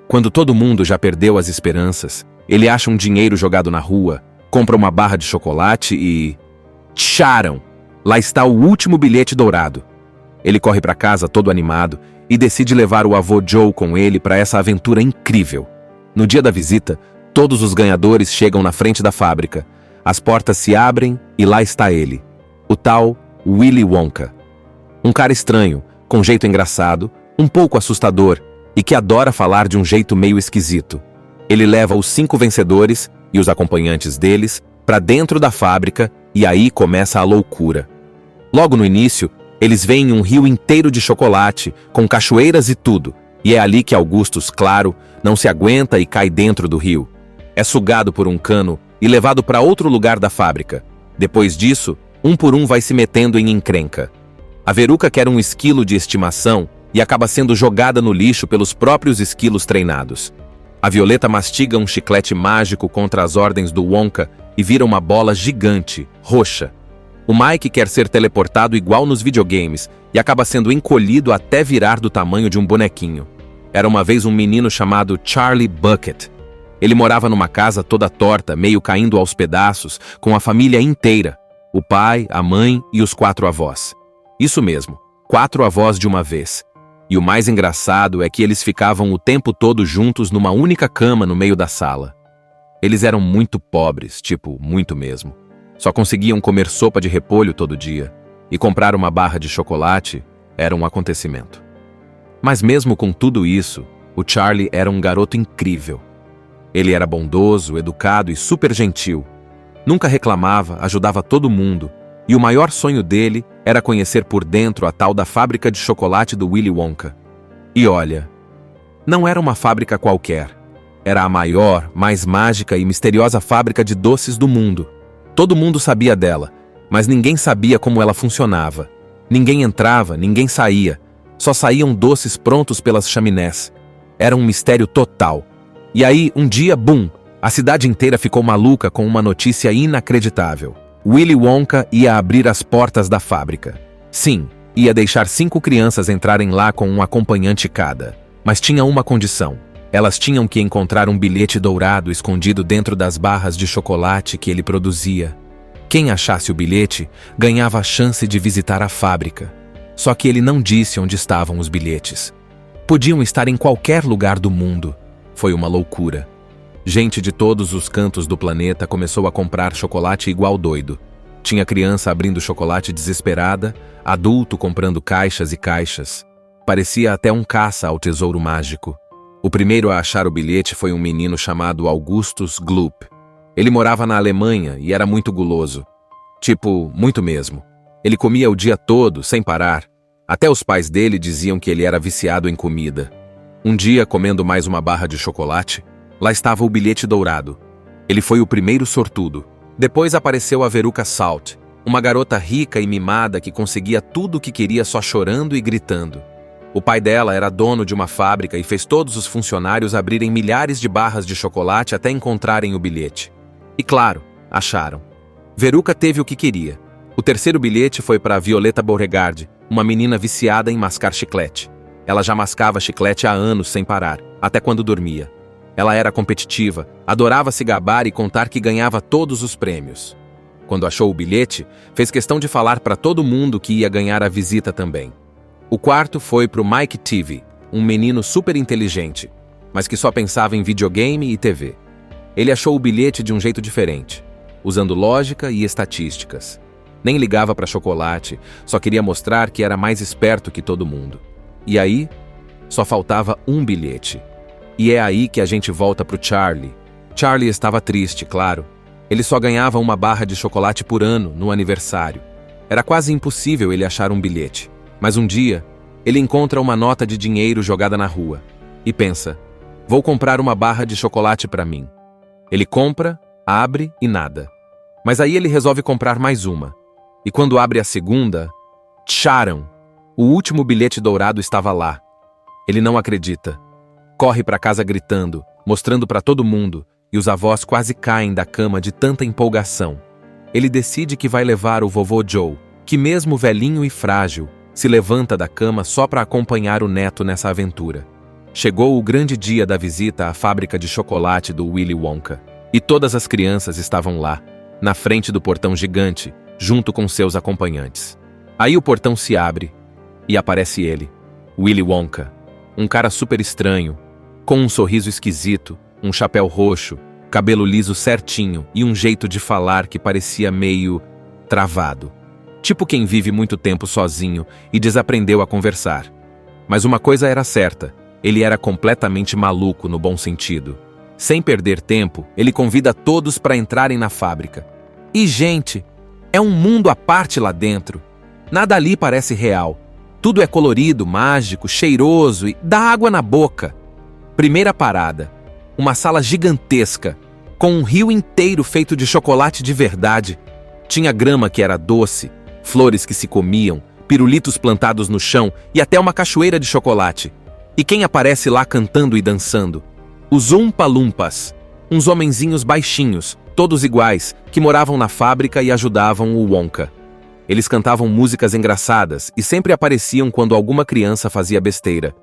Speaker 2: Quando todo mundo já perdeu as esperanças, ele acha um dinheiro jogado na rua, compra uma barra de chocolate e... tcharam! Lá está o último bilhete dourado. Ele corre para casa todo animado e decide levar o avô Joe com ele para essa aventura incrível. No dia da visita, todos os ganhadores chegam na frente da fábrica. As portas se abrem e lá está ele, o tal Willy Wonka. Um cara estranho, com jeito engraçado, um pouco assustador e que adora falar de um jeito meio esquisito. Ele leva os 5 vencedores e os acompanhantes deles para dentro da fábrica e aí começa a loucura. Logo no início, eles veem um rio inteiro de chocolate, com cachoeiras e tudo, e é ali que Augustus, claro, não se aguenta e cai dentro do rio. É sugado por um cano e levado para outro lugar da fábrica. Depois disso, um por um vai se metendo em encrenca. A Veruca quer um esquilo de estimação e acaba sendo jogada no lixo pelos próprios esquilos treinados. A Violeta mastiga um chiclete mágico contra as ordens do Wonka e vira uma bola gigante, roxa. O Mike quer ser teleportado igual nos videogames e acaba sendo encolhido até virar do tamanho de um bonequinho. Era uma vez um menino chamado Charlie Bucket. Ele morava numa casa toda torta, meio caindo aos pedaços, com a família inteira. O pai, a mãe e os 4 avós. Isso mesmo, 4 avós de uma vez. E o mais engraçado é que eles ficavam o tempo todo juntos numa única cama no meio da sala. Eles eram muito pobres, tipo, muito mesmo. Só conseguiam comer sopa de repolho todo dia. E comprar uma barra de chocolate era um acontecimento. Mas mesmo com tudo isso, o Charlie era um garoto incrível. Ele era bondoso, educado e super gentil. Nunca reclamava, ajudava todo mundo. E o maior sonho dele era conhecer por dentro a tal da fábrica de chocolate do Willy Wonka. E olha, não era uma fábrica qualquer. Era a maior, mais mágica e misteriosa fábrica de doces do mundo. Todo mundo sabia dela, mas ninguém sabia como ela funcionava. Ninguém entrava, ninguém saía. Só saíam doces prontos pelas chaminés. Era um mistério total. E aí, um dia, bum! A cidade inteira ficou maluca com uma notícia inacreditável. Willy Wonka ia abrir as portas da fábrica. Sim, ia deixar 5 crianças entrarem lá com um acompanhante cada. Mas tinha uma condição. Elas tinham que encontrar um bilhete dourado escondido dentro das barras de chocolate que ele produzia. Quem achasse o bilhete ganhava a chance de visitar a fábrica. Só que ele não disse onde estavam os bilhetes. Podiam estar em qualquer lugar do mundo. Foi uma loucura. Gente de todos os cantos do planeta começou a comprar chocolate igual doido. Tinha criança abrindo chocolate desesperada, adulto comprando caixas e caixas. Parecia até um caça ao tesouro mágico. O primeiro a achar o bilhete foi um menino chamado Augustus Gloop. Ele morava na Alemanha e era muito guloso. Tipo, muito mesmo. Ele comia o dia todo, sem parar. Até os pais dele diziam que ele era viciado em comida. Um dia, comendo mais uma barra de chocolate, lá estava o bilhete dourado. Ele foi o primeiro sortudo. Depois apareceu a Veruca Salt, uma garota rica e mimada que conseguia tudo o que queria só chorando e gritando. O pai dela era dono de uma fábrica e fez todos os funcionários abrirem milhares de barras de chocolate até encontrarem o bilhete. E claro, acharam. Veruca teve o que queria. O terceiro bilhete foi para Violeta Beauregarde, uma menina viciada em mascar chiclete. Ela já mascava chiclete há anos sem parar, até quando dormia. Ela era competitiva, adorava se gabar e contar que ganhava todos os prêmios. Quando achou o bilhete, fez questão de falar para todo mundo que ia ganhar a visita também. O quarto foi para o Mike TV, um menino super inteligente, mas que só pensava em videogame e TV. Ele achou o bilhete de um jeito diferente, usando lógica e estatísticas. Nem ligava para chocolate, só queria mostrar que era mais esperto que todo mundo. E aí, só faltava um bilhete. E é aí que a gente volta pro Charlie. Charlie estava triste, claro. Ele só ganhava uma barra de chocolate por ano, no aniversário. Era quase impossível ele achar um bilhete. Mas um dia, ele encontra uma nota de dinheiro jogada na rua. E pensa, vou comprar uma barra de chocolate para mim. Ele compra, abre e nada. Mas aí ele resolve comprar mais uma. E quando abre a segunda, tcharam! O último bilhete dourado estava lá. Ele não acredita. Corre para casa gritando, mostrando para todo mundo, e os avós quase caem da cama de tanta empolgação. Ele decide que vai levar o vovô Joe, que mesmo velhinho e frágil, se levanta da cama só para acompanhar o neto nessa aventura. Chegou o grande dia da visita à fábrica de chocolate do Willy Wonka, e todas as crianças estavam lá, na frente do portão gigante, junto com seus acompanhantes. Aí o portão se abre, e aparece ele, Willy Wonka, um cara super estranho, com um sorriso esquisito, um chapéu roxo, cabelo liso certinho e um jeito de falar que parecia meio travado. Tipo quem vive muito tempo sozinho e desaprendeu a conversar. Mas uma coisa era certa, ele era completamente maluco no bom sentido. Sem perder tempo, ele convida todos para entrarem na fábrica. E, gente, é um mundo à parte lá dentro. Nada ali parece real. Tudo é colorido, mágico, cheiroso e dá água na boca. Primeira parada. Uma sala gigantesca, com um rio inteiro feito de chocolate de verdade. Tinha grama que era doce, flores que se comiam, pirulitos plantados no chão e até uma cachoeira de chocolate. E quem aparece lá cantando e dançando? Os Oompa-Loompas, uns homenzinhos baixinhos, todos iguais, que moravam na fábrica e ajudavam o Wonka. Eles cantavam músicas engraçadas e sempre apareciam quando alguma criança fazia besteira.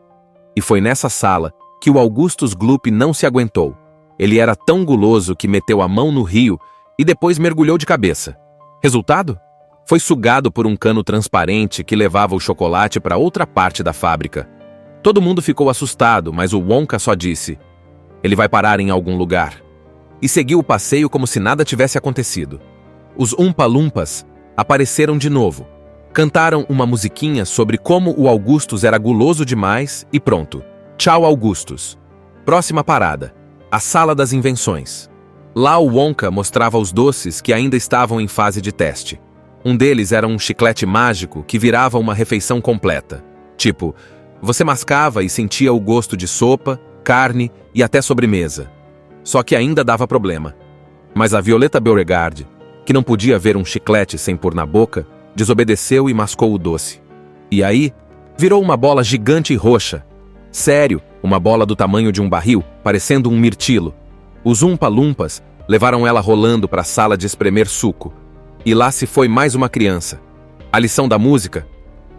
Speaker 2: E foi nessa sala que o Augustus Gloop não se aguentou. Ele era tão guloso que meteu a mão no rio e depois mergulhou de cabeça. Resultado? Foi sugado por um cano transparente que levava o chocolate para outra parte da fábrica. Todo mundo ficou assustado, mas o Wonka só disse: "Ele vai parar em algum lugar." E seguiu o passeio como se nada tivesse acontecido. Os Oompa-Loompas apareceram de novo. Cantaram uma musiquinha sobre como o Augustus era guloso demais e pronto. Tchau, Augustus. Próxima parada: a Sala das Invenções. Lá o Wonka mostrava os doces que ainda estavam em fase de teste. Um deles era um chiclete mágico que virava uma refeição completa. Tipo, você mascava e sentia o gosto de sopa, carne e até sobremesa. Só que ainda dava problema. Mas a Violeta Beauregarde, que não podia ver um chiclete sem pôr na boca, desobedeceu e mascou o doce. E aí, virou uma bola gigante e roxa. Sério, uma bola do tamanho de um barril, parecendo um mirtilo. Os Oompa-Loompas levaram ela rolando para a sala de espremer suco. E lá se foi mais uma criança. A lição da música?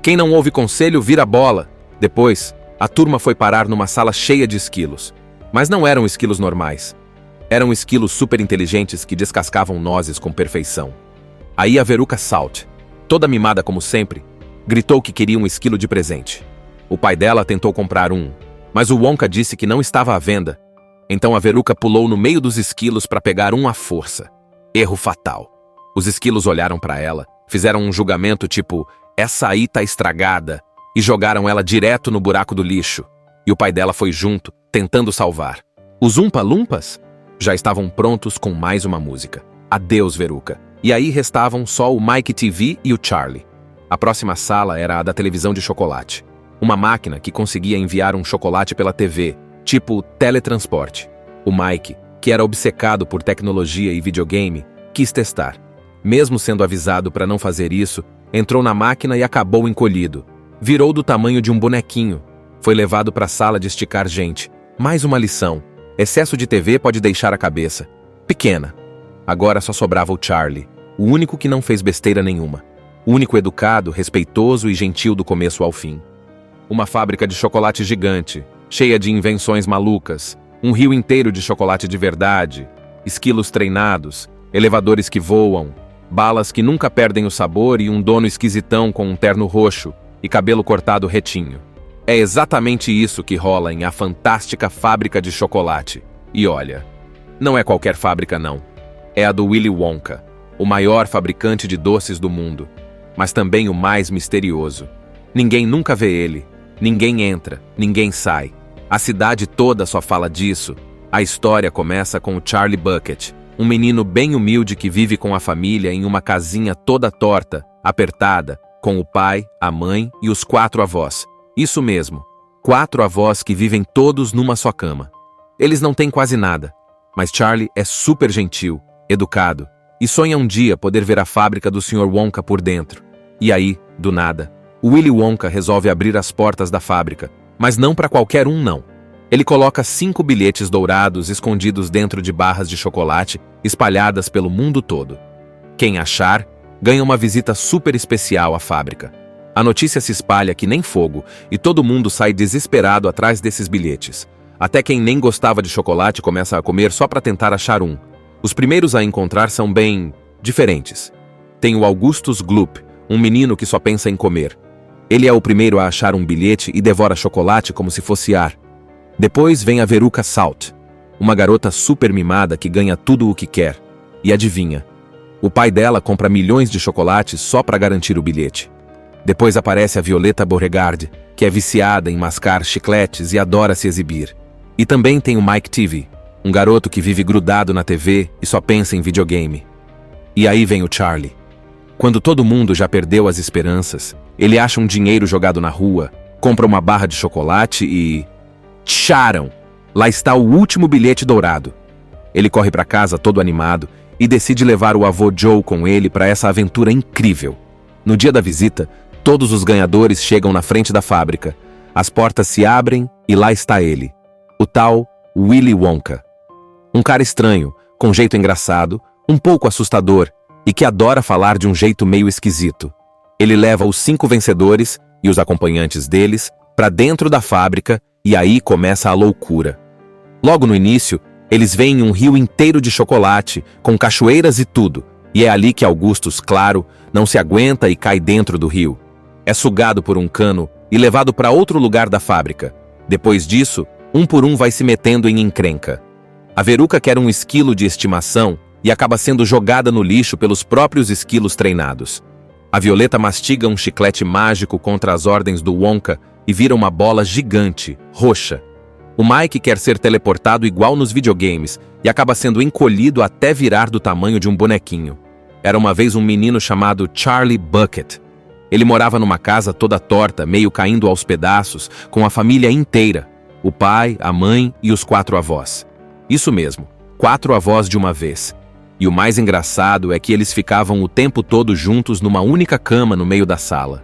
Speaker 2: Quem não ouve conselho vira bola. Depois, a turma foi parar numa sala cheia de esquilos. Mas não eram esquilos normais. Eram esquilos super inteligentes que descascavam nozes com perfeição. Aí a Veruca Salt, toda mimada como sempre, gritou que queria um esquilo de presente. O pai dela tentou comprar um, mas o Wonka disse que não estava à venda. Então a Veruca pulou no meio dos esquilos para pegar um à força. Erro fatal. Os esquilos olharam para ela, fizeram um julgamento tipo, "Essa aí tá estragada", e jogaram ela direto no buraco do lixo. E o pai dela foi junto, tentando salvar. Os Oompa-Loompas já estavam prontos com mais uma música. Adeus, Veruca. E aí restavam só o Mike TV e o Charlie. A próxima sala era a da televisão de chocolate. Uma máquina que conseguia enviar um chocolate pela TV, tipo teletransporte. O Mike, que era obcecado por tecnologia e videogame, quis testar. Mesmo sendo avisado para não fazer isso, entrou na máquina e acabou encolhido. Virou do tamanho de um bonequinho. Foi levado para a sala de esticar gente. Mais uma lição. Excesso de TV pode deixar a cabeça pequena. Agora só sobrava o Charlie, o único que não fez besteira nenhuma. O único educado, respeitoso e gentil do começo ao fim. Uma fábrica de chocolate gigante, cheia de invenções malucas, um rio inteiro de chocolate de verdade, esquilos treinados, elevadores que voam, balas que nunca perdem o sabor e um dono esquisitão com um terno roxo e cabelo cortado retinho. É exatamente isso que rola em A Fantástica Fábrica de Chocolate. E olha, não é qualquer fábrica não. É a do Willy Wonka, o maior fabricante de doces do mundo, mas também o mais misterioso. Ninguém nunca vê ele, ninguém entra, ninguém sai. A cidade toda só fala disso. A história começa com o Charlie Bucket, um menino bem humilde que vive com a família em uma casinha toda torta, apertada, com o pai, a mãe e os 4 avós. Isso mesmo, 4 avós que vivem todos numa só cama. Eles não têm quase nada, mas Charlie é super gentil, educado, e sonha um dia poder ver a fábrica do Sr. Wonka por dentro. E aí, do nada, o Willy Wonka resolve abrir as portas da fábrica, mas não para qualquer um não. Ele coloca 5 bilhetes dourados escondidos dentro de barras de chocolate espalhadas pelo mundo todo. Quem achar, ganha uma visita super especial à fábrica. A notícia se espalha que nem fogo e todo mundo sai desesperado atrás desses bilhetes. Até quem nem gostava de chocolate começa a comer só para tentar achar um. Os primeiros a encontrar são bem diferentes. Tem o Augustus Gloop, um menino que só pensa em comer. Ele é o primeiro a achar um bilhete e devora chocolate como se fosse ar. Depois vem a Veruca Salt, uma garota super mimada que ganha tudo o que quer. E adivinha, o pai dela compra milhões de chocolates só para garantir o bilhete. Depois aparece a Violeta Beauregarde, que é viciada em mascar chicletes e adora se exibir. E também tem o Mike TV, um garoto que vive grudado na TV e só pensa em videogame. E aí vem o Charlie. Quando todo mundo já perdeu as esperanças, ele acha um dinheiro jogado na rua, compra uma barra de chocolate e... tcharam! Lá está o último bilhete dourado. Ele corre para casa todo animado e decide levar o avô Joe com ele para essa aventura incrível. No dia da visita, todos os ganhadores chegam na frente da fábrica. As portas se abrem e lá está ele, o tal Willy Wonka. Um cara estranho, com jeito engraçado, um pouco assustador e que adora falar de um jeito meio esquisito. Ele leva os 5 vencedores e os acompanhantes deles para dentro da fábrica e aí começa a loucura. Logo no início, eles veem um rio inteiro de chocolate, com cachoeiras e tudo, e é ali que Augustus, claro, não se aguenta e cai dentro do rio. É sugado por um cano e levado para outro lugar da fábrica. Depois disso, um por um vai se metendo em encrenca. A Veruca quer um esquilo de estimação e acaba sendo jogada no lixo pelos próprios esquilos treinados. A Violeta mastiga um chiclete mágico contra as ordens do Wonka e vira uma bola gigante, roxa. O Mike quer ser teleportado igual nos videogames e acaba sendo encolhido até virar do tamanho de um bonequinho. Era uma vez um menino chamado Charlie Bucket. Ele morava numa casa toda torta, meio caindo aos pedaços, com a família inteira. O pai, a mãe e os 4 avós. Isso mesmo, 4 avós de uma vez. E o mais engraçado é que eles ficavam o tempo todo juntos numa única cama no meio da sala.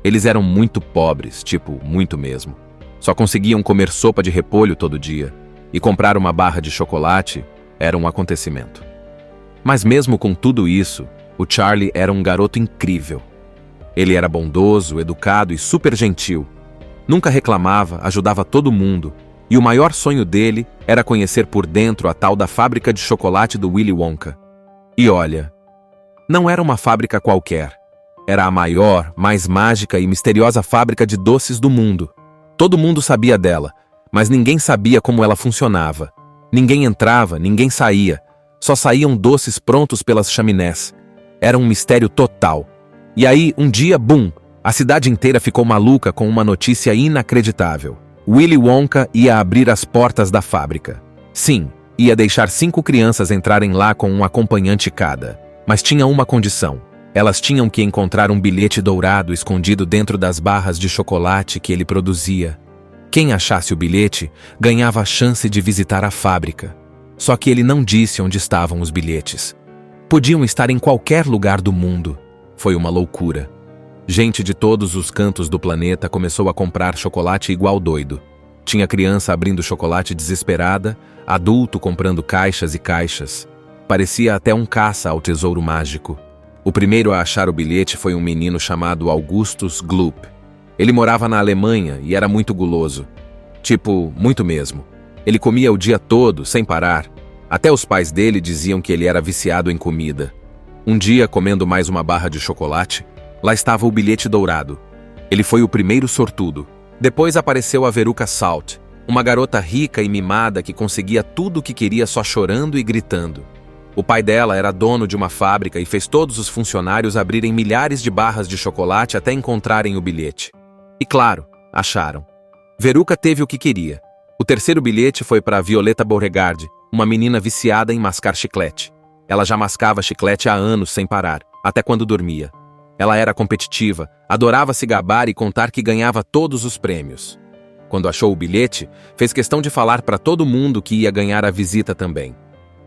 Speaker 2: Eles eram muito pobres, tipo, muito mesmo. Só conseguiam comer sopa de repolho todo dia, e comprar uma barra de chocolate era um acontecimento. Mas mesmo com tudo isso, o Charlie era um garoto incrível. Ele era bondoso, educado e super gentil. Nunca reclamava, ajudava todo mundo, e o maior sonho dele era conhecer por dentro a tal da fábrica de chocolate do Willy Wonka. E olha, não era uma fábrica qualquer. Era a maior, mais mágica e misteriosa fábrica de doces do mundo. Todo mundo sabia dela, mas ninguém sabia como ela funcionava. Ninguém entrava, ninguém saía. Só saíam doces prontos pelas chaminés. Era um mistério total. E aí, um dia, bum! A cidade inteira ficou maluca com uma notícia inacreditável. Willy Wonka ia abrir as portas da fábrica. Sim, ia deixar 5 crianças entrarem lá com um acompanhante cada. Mas tinha uma condição. Elas tinham que encontrar um bilhete dourado escondido dentro das barras de chocolate que ele produzia. Quem achasse o bilhete ganhava a chance de visitar a fábrica. Só que ele não disse onde estavam os bilhetes. Podiam estar em qualquer lugar do mundo. Foi uma loucura. Gente de todos os cantos do planeta começou a comprar chocolate igual doido. Tinha criança abrindo chocolate desesperada, adulto comprando caixas e caixas. Parecia até um caça ao tesouro mágico. O primeiro a achar o bilhete foi um menino chamado Augustus Gloop. Ele morava na Alemanha e era muito guloso. Tipo, muito mesmo. Ele comia o dia todo, sem parar. Até os pais dele diziam que ele era viciado em comida. Um dia, comendo mais uma barra de chocolate, lá estava o bilhete dourado. Ele foi o primeiro sortudo. Depois apareceu a Veruca Salt, uma garota rica e mimada que conseguia tudo o que queria só chorando e gritando. O pai dela era dono de uma fábrica e fez todos os funcionários abrirem milhares de barras de chocolate até encontrarem o bilhete. E claro, acharam. Veruca teve o que queria. O terceiro bilhete foi para Violeta Beauregard, uma menina viciada em mascar chiclete. Ela já mascava chiclete há anos sem parar, até quando dormia. Ela era competitiva, adorava se gabar e contar que ganhava todos os prêmios. Quando achou o bilhete, fez questão de falar para todo mundo que ia ganhar a visita também.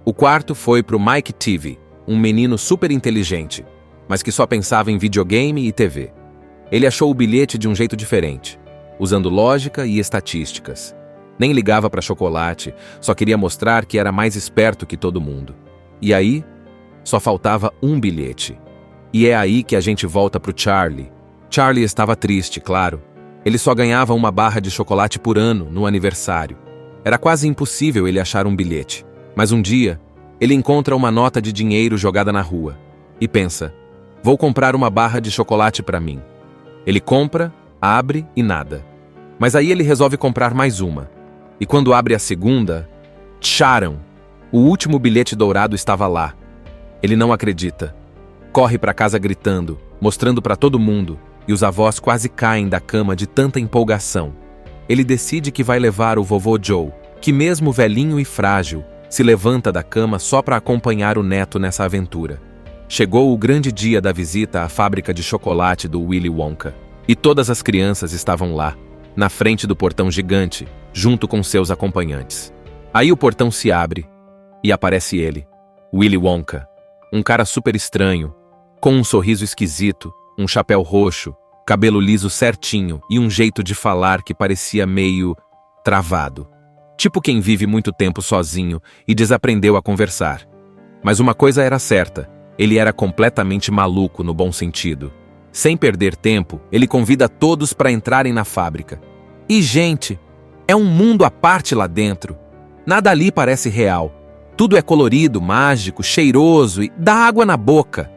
Speaker 2: O quarto foi para o Mike TV, um menino super inteligente, mas que só pensava em videogame e TV. Ele achou o bilhete de um jeito diferente, usando lógica e estatísticas. Nem ligava para chocolate, só queria mostrar que era mais esperto que todo mundo. E aí, só faltava um bilhete. E é aí que a gente volta pro Charlie. Charlie estava triste, claro. Ele só ganhava uma barra de chocolate por ano no aniversário. Era quase impossível ele achar um bilhete. Mas um dia, ele encontra uma nota de dinheiro jogada na rua e pensa, vou comprar uma barra de chocolate para mim. Ele compra, abre e nada. Mas aí ele resolve comprar mais uma. E quando abre a segunda, tcharam! O último bilhete dourado estava lá. Ele não acredita. Corre para casa gritando, mostrando para todo mundo, e os avós quase caem da cama de tanta empolgação. Ele decide que vai levar o vovô Joe, que mesmo velhinho e frágil, se levanta da cama só para acompanhar o neto nessa aventura. Chegou o grande dia da visita à fábrica de chocolate do Willy Wonka. E todas as crianças estavam lá, na frente do portão gigante, junto com seus acompanhantes. Aí o portão se abre e aparece ele, Willy Wonka. Um cara super estranho, com um sorriso esquisito, um chapéu roxo, cabelo liso certinho e um jeito de falar que parecia meio travado. Tipo quem vive muito tempo sozinho e desaprendeu a conversar. Mas uma coisa era certa, ele era completamente maluco no bom sentido. Sem perder tempo, ele convida todos para entrarem na fábrica. E, gente, é um mundo à parte lá dentro. Nada ali parece real. Tudo é colorido, mágico, cheiroso e dá água na boca.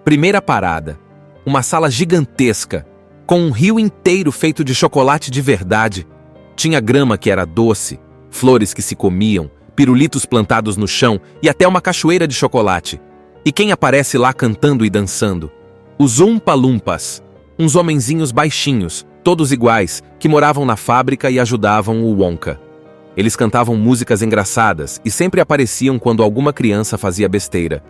Speaker 2: Primeira parada. Uma sala gigantesca, com um rio inteiro feito de chocolate de verdade. Tinha grama que era doce, flores que se comiam, pirulitos plantados no chão e até uma cachoeira de chocolate. E quem aparece lá cantando e dançando? Os Oompa Loompas, uns homenzinhos baixinhos, todos iguais, que moravam na fábrica e ajudavam o Wonka. Eles cantavam músicas engraçadas e sempre apareciam quando alguma criança fazia besteira.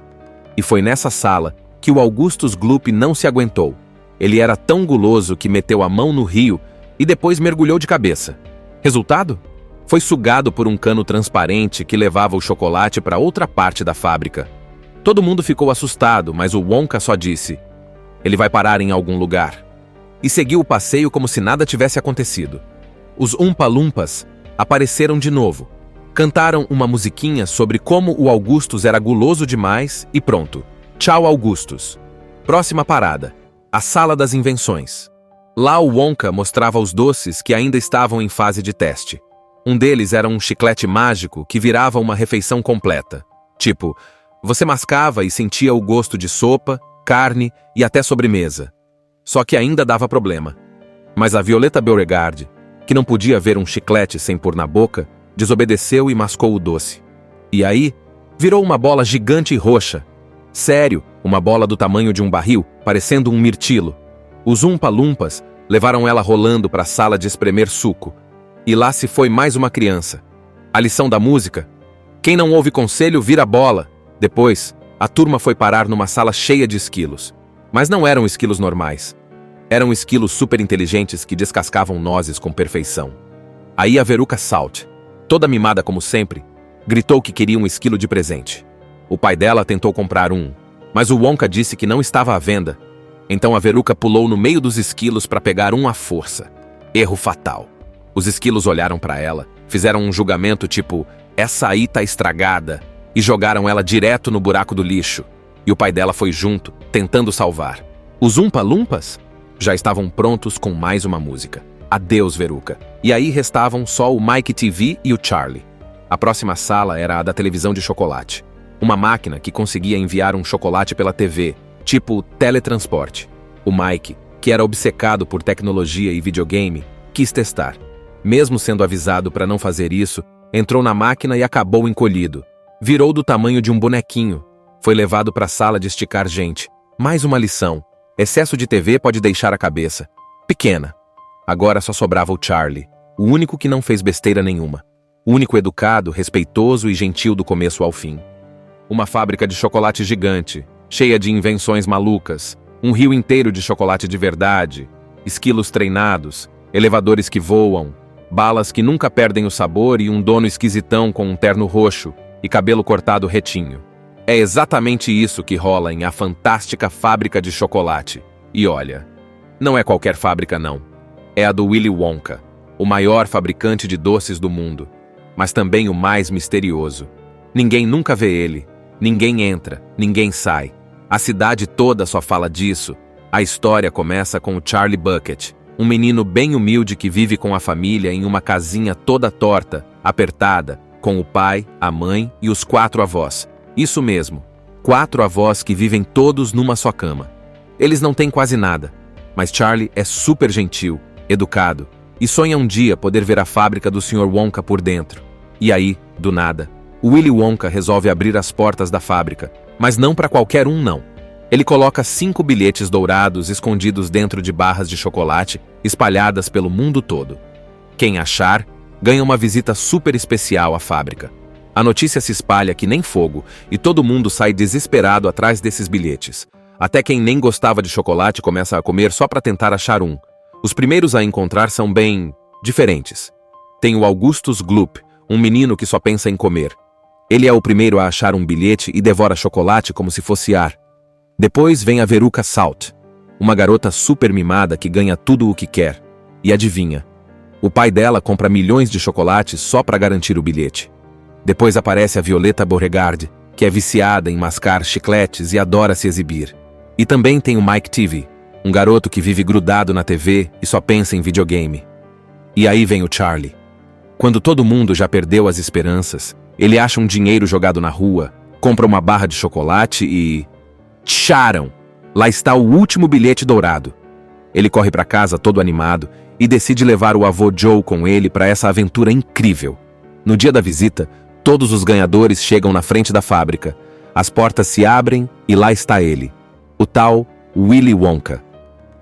Speaker 2: E foi nessa sala que o Augustus Gloop não se aguentou. Ele era tão guloso que meteu a mão no rio e depois mergulhou de cabeça. Resultado? Foi sugado por um cano transparente que levava o chocolate para outra parte da fábrica. Todo mundo ficou assustado, mas o Wonka só disse: "Ele vai parar em algum lugar." E seguiu o passeio como se nada tivesse acontecido. Os Oompa Loompas apareceram de novo. Cantaram uma musiquinha sobre como o Augustus era guloso demais e pronto. Tchau, Augustus. Próxima parada. A Sala das Invenções. Lá o Wonka mostrava os doces que ainda estavam em fase de teste. Um deles era um chiclete mágico que virava uma refeição completa. Tipo, você mascava e sentia o gosto de sopa, carne e até sobremesa. Só que ainda dava problema. Mas a Violeta Beauregard, que não podia ver um chiclete sem pôr na boca, desobedeceu e mascou o doce. E aí, virou uma bola gigante e roxa. Sério, uma bola do tamanho de um barril, parecendo um mirtilo. Os Oompa Loompas levaram ela rolando para a sala de espremer suco. E lá se foi mais uma criança. A lição da música? Quem não ouve conselho vira bola. Depois, a turma foi parar numa sala cheia de esquilos. Mas não eram esquilos normais. Eram esquilos super inteligentes que descascavam nozes com perfeição. Aí a Veruca Salt, toda mimada como sempre, gritou que queria um esquilo de presente. O pai dela tentou comprar um, mas o Wonka disse que não estava à venda. Então a Veruca pulou no meio dos esquilos para pegar um à força. Erro fatal. Os esquilos olharam para ela, fizeram um julgamento tipo, essa aí tá estragada, e jogaram ela direto no buraco do lixo. E o pai dela foi junto, tentando salvar. Os Oompa Loompas já estavam prontos com mais uma música. Adeus, Veruca. E aí restavam só o Mike TV e o Charlie. A próxima sala era a da televisão de chocolate. Uma máquina que conseguia enviar um chocolate pela TV, tipo teletransporte. O Mike, que era obcecado por tecnologia e videogame, quis testar. Mesmo sendo avisado para não fazer isso, entrou na máquina e acabou encolhido. Virou do tamanho de um bonequinho. Foi levado para a sala de esticar gente. Mais uma lição. Excesso de TV pode deixar a cabeça pequena. Agora só sobrava o Charlie, o único que não fez besteira nenhuma. O único educado, respeitoso e gentil do começo ao fim. Uma fábrica de chocolate gigante, cheia de invenções malucas, um rio inteiro de chocolate de verdade, esquilos treinados, elevadores que voam, balas que nunca perdem o sabor e um dono esquisitão com um terno roxo e cabelo cortado retinho. É exatamente isso que rola em A Fantástica Fábrica de Chocolate. E olha, não é qualquer fábrica não. É a do Willy Wonka, o maior fabricante de doces do mundo, mas também o mais misterioso. Ninguém nunca vê ele, ninguém entra, ninguém sai. A cidade toda só fala disso. A história começa com o Charlie Bucket, um menino bem humilde que vive com a família em uma casinha toda torta, apertada, com o pai, a mãe e os 4 avós. Isso mesmo, 4 avós que vivem todos numa só cama. Eles não têm quase nada, mas Charlie é super gentil, educado, e sonha um dia poder ver a fábrica do Sr. Wonka por dentro. E aí, do nada, o Willy Wonka resolve abrir as portas da fábrica, mas não para qualquer um não. Ele coloca 5 bilhetes dourados escondidos dentro de barras de chocolate, espalhadas pelo mundo todo. Quem achar, ganha uma visita super especial à fábrica. A notícia se espalha que nem fogo, e todo mundo sai desesperado atrás desses bilhetes. Até quem nem gostava de chocolate começa a comer só para tentar achar um. Os primeiros a encontrar são bem diferentes. Tem o Augustus Gloop, um menino que só pensa em comer. Ele é o primeiro a achar um bilhete e devora chocolate como se fosse ar. Depois vem a Veruca Salt, uma garota super mimada que ganha tudo o que quer. E adivinha? O pai dela compra milhões de chocolates só para garantir o bilhete. Depois aparece a Violeta Beauregarde, que é viciada em mascar chicletes e adora se exibir. E também tem o Mike TV, um garoto que vive grudado na TV e só pensa em videogame. E aí vem o Charlie. Quando todo mundo já perdeu as esperanças, ele acha um dinheiro jogado na rua, compra uma barra de chocolate e... tcharam! Lá está o último bilhete dourado. Ele corre para casa todo animado e decide levar o avô Joe com ele para essa aventura incrível. No dia da visita, todos os ganhadores chegam na frente da fábrica. As portas se abrem e lá está ele, o tal Willy Wonka.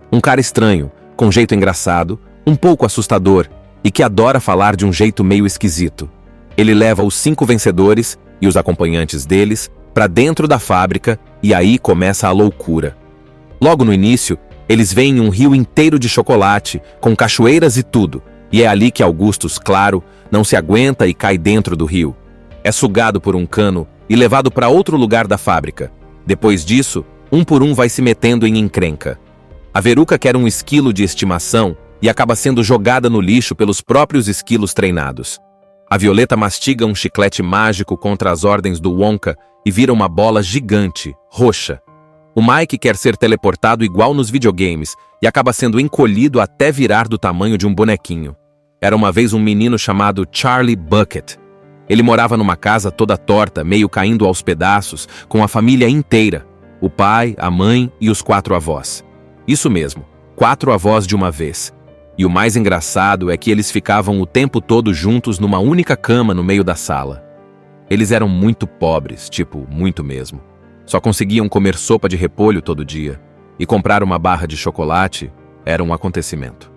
Speaker 2: Um cara estranho, com jeito engraçado, um pouco assustador e que adora falar de um jeito meio esquisito. Ele leva os 5 vencedores e os acompanhantes deles para dentro da fábrica e aí começa a loucura. Logo no início, eles veem um rio inteiro de chocolate, com cachoeiras e tudo, e é ali que Augustus, claro, não se aguenta e cai dentro do rio. É sugado por um cano e levado para outro lugar da fábrica. Depois disso, um por um vai se metendo em encrenca. A Veruca quer um esquilo de estimação e acaba sendo jogada no lixo pelos próprios esquilos treinados. A Violeta mastiga um chiclete mágico contra as ordens do Wonka e vira uma bola gigante, roxa. O Mike quer ser teleportado igual nos videogames e acaba sendo encolhido até virar do tamanho de um bonequinho. Era uma vez um menino chamado Charlie Bucket. Ele morava numa casa toda torta, meio caindo aos pedaços, com a família inteira. O pai, a mãe e os 4 avós. Isso mesmo, 4 avós de uma vez. E o mais engraçado é que eles ficavam o tempo todo juntos numa única cama no meio da sala. Eles eram muito pobres, tipo, muito mesmo. Só conseguiam comer sopa de repolho todo dia. E comprar uma barra de chocolate era um acontecimento.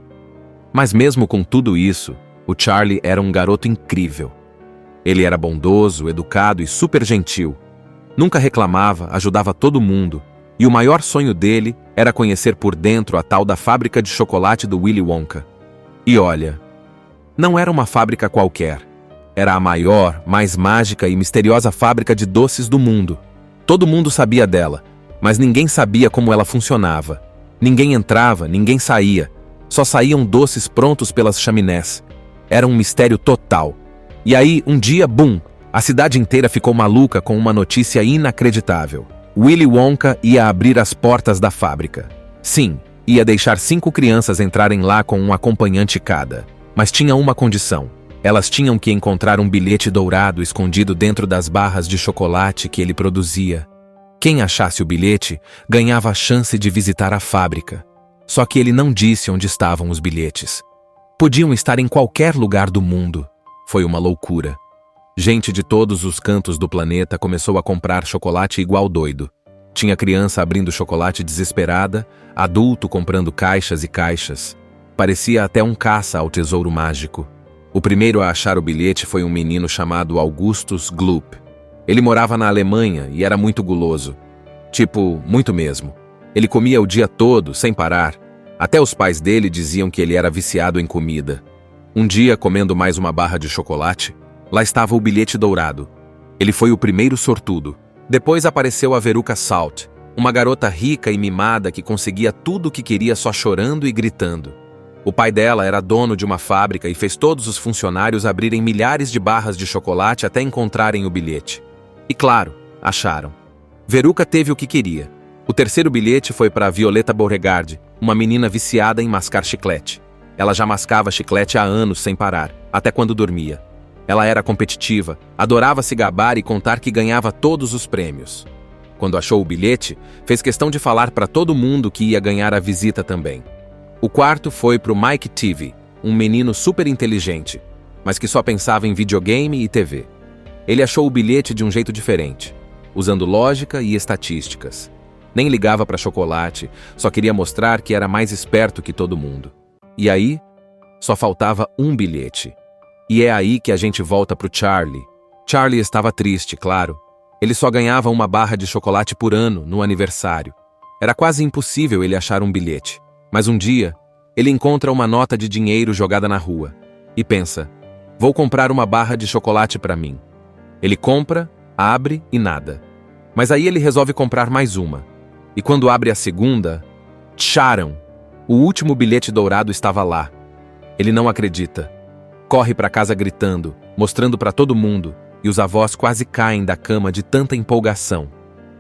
Speaker 2: Mas mesmo com tudo isso, o Charlie era um garoto incrível. Ele era bondoso, educado e super gentil. Nunca reclamava, ajudava todo mundo. E o maior sonho dele era conhecer por dentro a tal da fábrica de chocolate do Willy Wonka. E olha, não era uma fábrica qualquer. Era a maior, mais mágica e misteriosa fábrica de doces do mundo. Todo mundo sabia dela, mas ninguém sabia como ela funcionava. Ninguém entrava, ninguém saía. Só saíam doces prontos pelas chaminés. Era um mistério total. E aí, um dia, bum! A cidade inteira ficou maluca com uma notícia inacreditável. Willy Wonka ia abrir as portas da fábrica. Sim, ia deixar 5 crianças entrarem lá com um acompanhante cada. Mas tinha uma condição. Elas tinham que encontrar um bilhete dourado escondido dentro das barras de chocolate que ele produzia. Quem achasse o bilhete ganhava a chance de visitar a fábrica. Só que ele não disse onde estavam os bilhetes. Podiam estar em qualquer lugar do mundo. Foi uma loucura. Gente de todos os cantos do planeta começou a comprar chocolate igual doido. Tinha criança abrindo chocolate desesperada, adulto comprando caixas e caixas. Parecia até um caça ao tesouro mágico. O primeiro a achar o bilhete foi um menino chamado Augustus Gloop. Ele morava na Alemanha e era muito guloso. Tipo, muito mesmo. Ele comia o dia todo, sem parar. Até os pais dele diziam que ele era viciado em comida. Um dia, comendo mais uma barra de chocolate, lá estava o bilhete dourado. Ele foi o primeiro sortudo. Depois apareceu a Veruca Salt, uma garota rica e mimada que conseguia tudo o que queria só chorando e gritando. O pai dela era dono de uma fábrica e fez todos os funcionários abrirem milhares de barras de chocolate até encontrarem o bilhete. E claro, acharam. Veruca teve o que queria. O terceiro bilhete foi para Violeta Beauregarde, uma menina viciada em mascar chiclete. Ela já mascava chiclete há anos sem parar, até quando dormia. Ela era competitiva, adorava se gabar e contar que ganhava todos os prêmios. Quando achou o bilhete, fez questão de falar para todo mundo que ia ganhar a visita também. O quarto foi pro Mike TV, um menino super inteligente, mas que só pensava em videogame e TV. Ele achou o bilhete de um jeito diferente, usando lógica e estatísticas. Nem ligava para chocolate, só queria mostrar que era mais esperto que todo mundo. E aí, só faltava um bilhete. E é aí que a gente volta pro Charlie. Charlie estava triste, claro. Ele só ganhava uma barra de chocolate por ano, no aniversário. Era quase impossível ele achar um bilhete. Mas um dia, ele encontra uma nota de dinheiro jogada na rua. E pensa, vou comprar uma barra de chocolate para mim. Ele compra, abre e nada. Mas aí ele resolve comprar mais uma. E quando abre a segunda, tcharam! O último bilhete dourado estava lá. Ele não acredita. Corre para casa gritando, mostrando para todo mundo, e os avós quase caem da cama de tanta empolgação.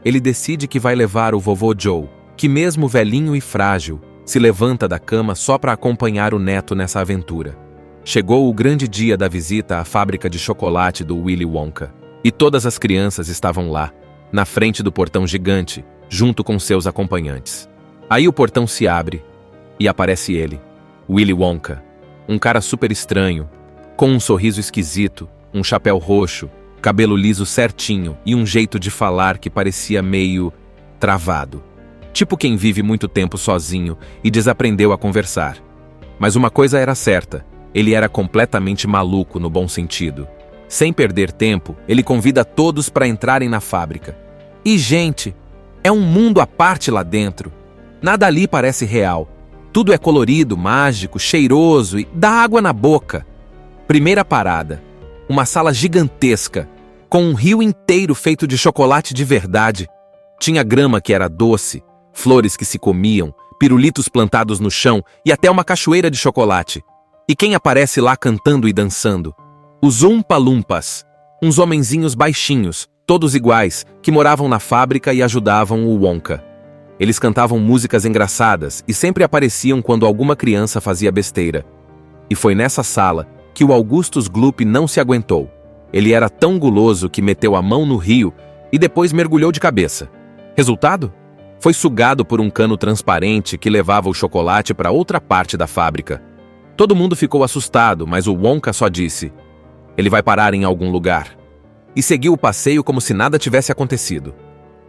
Speaker 2: Ele decide que vai levar o vovô Joe, que mesmo velhinho e frágil, se levanta da cama só para acompanhar o neto nessa aventura. Chegou o grande dia da visita à fábrica de chocolate do Willy Wonka, e todas as crianças estavam lá, na frente do portão gigante, junto com seus acompanhantes. Aí o portão se abre, e aparece ele, Willy Wonka, um cara super estranho, com um sorriso esquisito, um chapéu roxo, cabelo liso certinho e um jeito de falar que parecia meio travado. Tipo quem vive muito tempo sozinho e desaprendeu a conversar. Mas uma coisa era certa, ele era completamente maluco no bom sentido. Sem perder tempo, ele convida todos para entrarem na fábrica. E, gente, é um mundo à parte lá dentro. Nada ali parece real. Tudo é colorido, mágico, cheiroso e dá água na boca. Primeira parada. Uma sala gigantesca, com um rio inteiro feito de chocolate de verdade. Tinha grama que era doce, flores que se comiam, pirulitos plantados no chão e até uma cachoeira de chocolate. E quem aparece lá cantando e dançando? Os Oompa Loompas, uns homenzinhos baixinhos, todos iguais, que moravam na fábrica e ajudavam o Wonka. Eles cantavam músicas engraçadas e sempre apareciam quando alguma criança fazia besteira. E foi nessa sala que o Augustus Gloop não se aguentou. Ele era tão guloso que meteu a mão no rio e depois mergulhou de cabeça. Resultado? Foi sugado por um cano transparente que levava o chocolate para outra parte da fábrica. Todo mundo ficou assustado, mas o Wonka só disse: "Ele vai parar em algum lugar." E seguiu o passeio como se nada tivesse acontecido.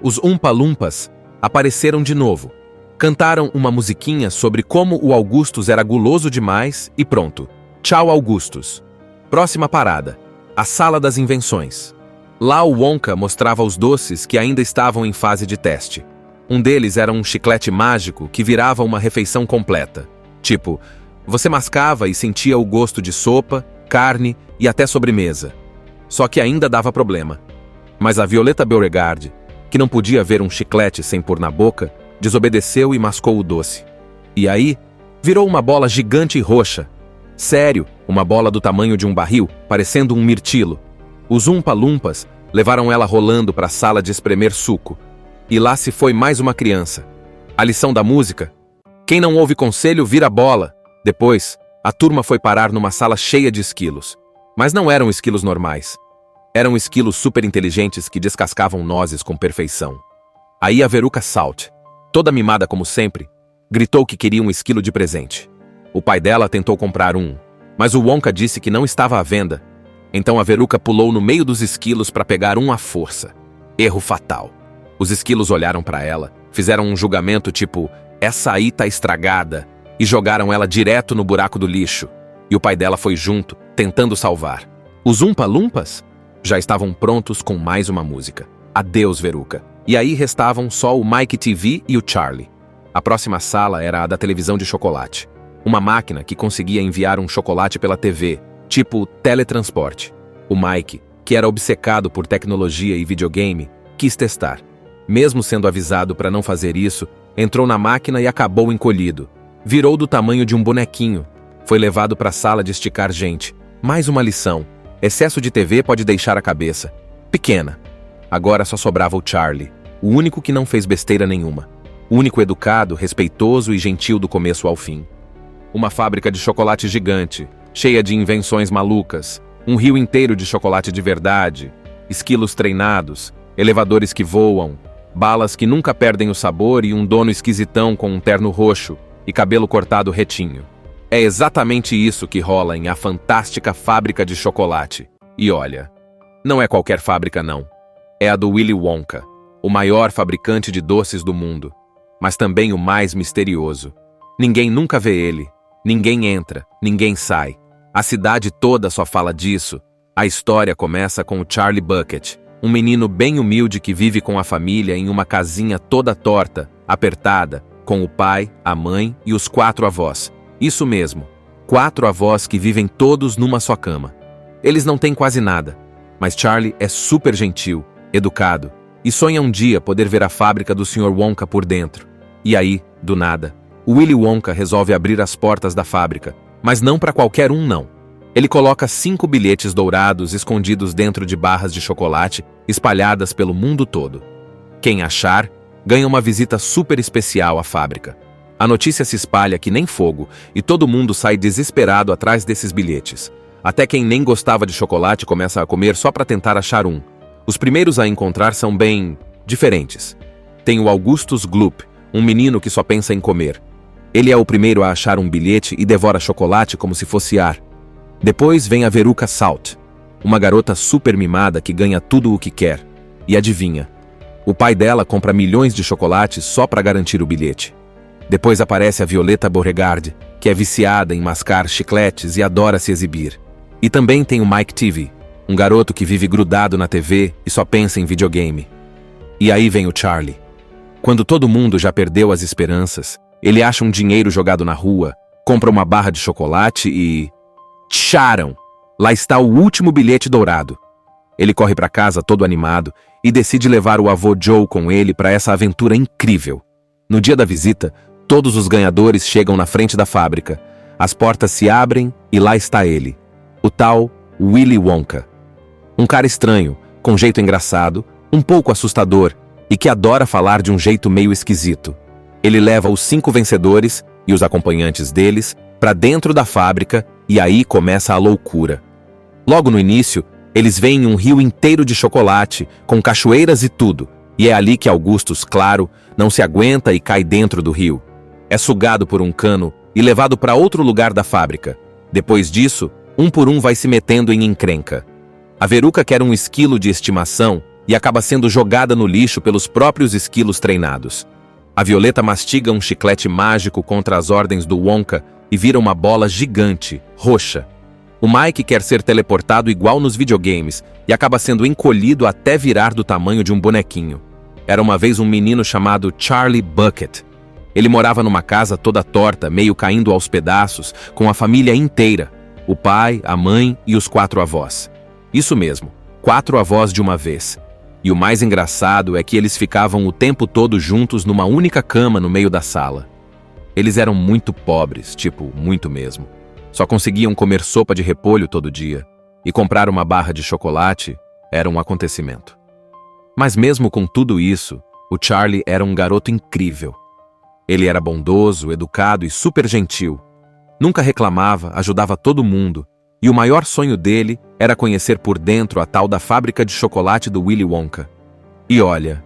Speaker 2: Os Oompa Loompas apareceram de novo. Cantaram uma musiquinha sobre como o Augustus era guloso demais e pronto. Tchau, Augustus. Próxima parada. A Sala das Invenções. Lá o Wonka mostrava os doces que ainda estavam em fase de teste. Um deles era um chiclete mágico que virava uma refeição completa. Tipo, você mascava e sentia o gosto de sopa, carne e até sobremesa. Só que ainda dava problema. Mas a Violeta Beauregard, que não podia ver um chiclete sem pôr na boca, desobedeceu e mascou o doce. E aí, virou uma bola gigante e roxa. Sério, uma bola do tamanho de um barril, parecendo um mirtilo. Os Oompa Loompas levaram ela rolando para a sala de espremer suco. E lá se foi mais uma criança. A lição da música? Quem não ouve conselho vira bola. Depois, a turma foi parar numa sala cheia de esquilos. Mas não eram esquilos normais. Eram esquilos super inteligentes que descascavam nozes com perfeição. Aí a Veruca Salt, toda mimada como sempre, gritou que queria um esquilo de presente. O pai dela tentou comprar um, mas o Wonka disse que não estava à venda. Então a Veruca pulou no meio dos esquilos para pegar um à força. Erro fatal. Os esquilos olharam para ela, fizeram um julgamento tipo, essa aí tá estragada, e jogaram ela direto no buraco do lixo. E o pai dela foi junto, tentando salvar. Os Oompa Loompas já estavam prontos com mais uma música. Adeus, Veruca. E aí restavam só o Mike TV e o Charlie. A próxima sala era a da televisão de chocolate. Uma máquina que conseguia enviar um chocolate pela TV, tipo teletransporte. O Mike, que era obcecado por tecnologia e videogame, quis testar. Mesmo sendo avisado para não fazer isso, entrou na máquina e acabou encolhido. Virou do tamanho de um bonequinho. Foi levado para a sala de esticar gente. Mais uma lição. Excesso de TV pode deixar a cabeça pequena. Agora só sobrava o Charlie, o único que não fez besteira nenhuma. O único educado, respeitoso e gentil do começo ao fim. Uma fábrica de chocolate gigante, cheia de invenções malucas, um rio inteiro de chocolate de verdade, esquilos treinados, elevadores que voam, balas que nunca perdem o sabor e um dono esquisitão com um terno roxo e cabelo cortado retinho. É exatamente isso que rola em A Fantástica Fábrica de Chocolate. E olha, não é qualquer fábrica não. É a do Willy Wonka, o maior fabricante de doces do mundo, mas também o mais misterioso. Ninguém nunca vê ele. Ninguém entra, ninguém sai. A cidade toda só fala disso. A história começa com o Charlie Bucket, um menino bem humilde que vive com a família em uma casinha toda torta, apertada, com o pai, a mãe e os 4 avós. Isso mesmo, 4 avós que vivem todos numa só cama. Eles não têm quase nada. Mas Charlie é super gentil, educado, e sonha um dia poder ver a fábrica do Sr. Wonka por dentro. E aí, do nada, o Willy Wonka resolve abrir as portas da fábrica, mas não para qualquer um não. Ele coloca 5 bilhetes dourados escondidos dentro de barras de chocolate espalhadas pelo mundo todo. Quem achar, ganha uma visita super especial à fábrica. A notícia se espalha que nem fogo e todo mundo sai desesperado atrás desses bilhetes. Até quem nem gostava de chocolate começa a comer só para tentar achar um. Os primeiros a encontrar são bem diferentes. Tem o Augustus Gloop, um menino que só pensa em comer. Ele é o primeiro a achar um bilhete e devora chocolate como se fosse ar. Depois vem a Veruca Salt, uma garota super mimada que ganha tudo o que quer. E adivinha, o pai dela compra milhões de chocolates só para garantir o bilhete. Depois aparece a Violeta Beauregarde, que é viciada em mascar chicletes e adora se exibir. E também tem o Mike Teavee, um garoto que vive grudado na TV e só pensa em videogame. E aí vem o Charlie. Quando todo mundo já perdeu as esperanças, ele acha um dinheiro jogado na rua, compra uma barra de chocolate e... tcharam! Lá está o último bilhete dourado. Ele corre para casa todo animado e decide levar o avô Joe com ele para essa aventura incrível. No dia da visita, todos os ganhadores chegam na frente da fábrica. As portas se abrem e lá está ele, o tal Willy Wonka. Um cara estranho, com jeito engraçado, um pouco assustador e que adora falar de um jeito meio esquisito. Ele leva os 5 vencedores e os acompanhantes deles para dentro da fábrica e aí começa a loucura. Logo no início, eles veem um rio inteiro de chocolate, com cachoeiras e tudo, e é ali que Augustus, claro, não se aguenta e cai dentro do rio. É sugado por um cano e levado para outro lugar da fábrica. Depois disso, um por um vai se metendo em encrenca. A Veruca quer um esquilo de estimação e acaba sendo jogada no lixo pelos próprios esquilos treinados. A Violeta mastiga um chiclete mágico contra as ordens do Wonka e vira uma bola gigante, roxa. O Mike quer ser teleportado igual nos videogames e acaba sendo encolhido até virar do tamanho de um bonequinho. Era uma vez um menino chamado Charlie Bucket. Ele morava numa casa toda torta, meio caindo aos pedaços, com a família inteira. O pai, a mãe e os 4 avós. Isso mesmo, 4 avós de uma vez. E o mais engraçado é que eles ficavam o tempo todo juntos numa única cama no meio da sala. Eles eram muito pobres, tipo, muito mesmo. Só conseguiam comer sopa de repolho todo dia. E comprar uma barra de chocolate era um acontecimento. Mas mesmo com tudo isso, o Charlie era um garoto incrível. Ele era bondoso, educado e super gentil. Nunca reclamava, ajudava todo mundo. E o maior sonho dele era conhecer por dentro a tal da fábrica de chocolate do Willy Wonka. E olha,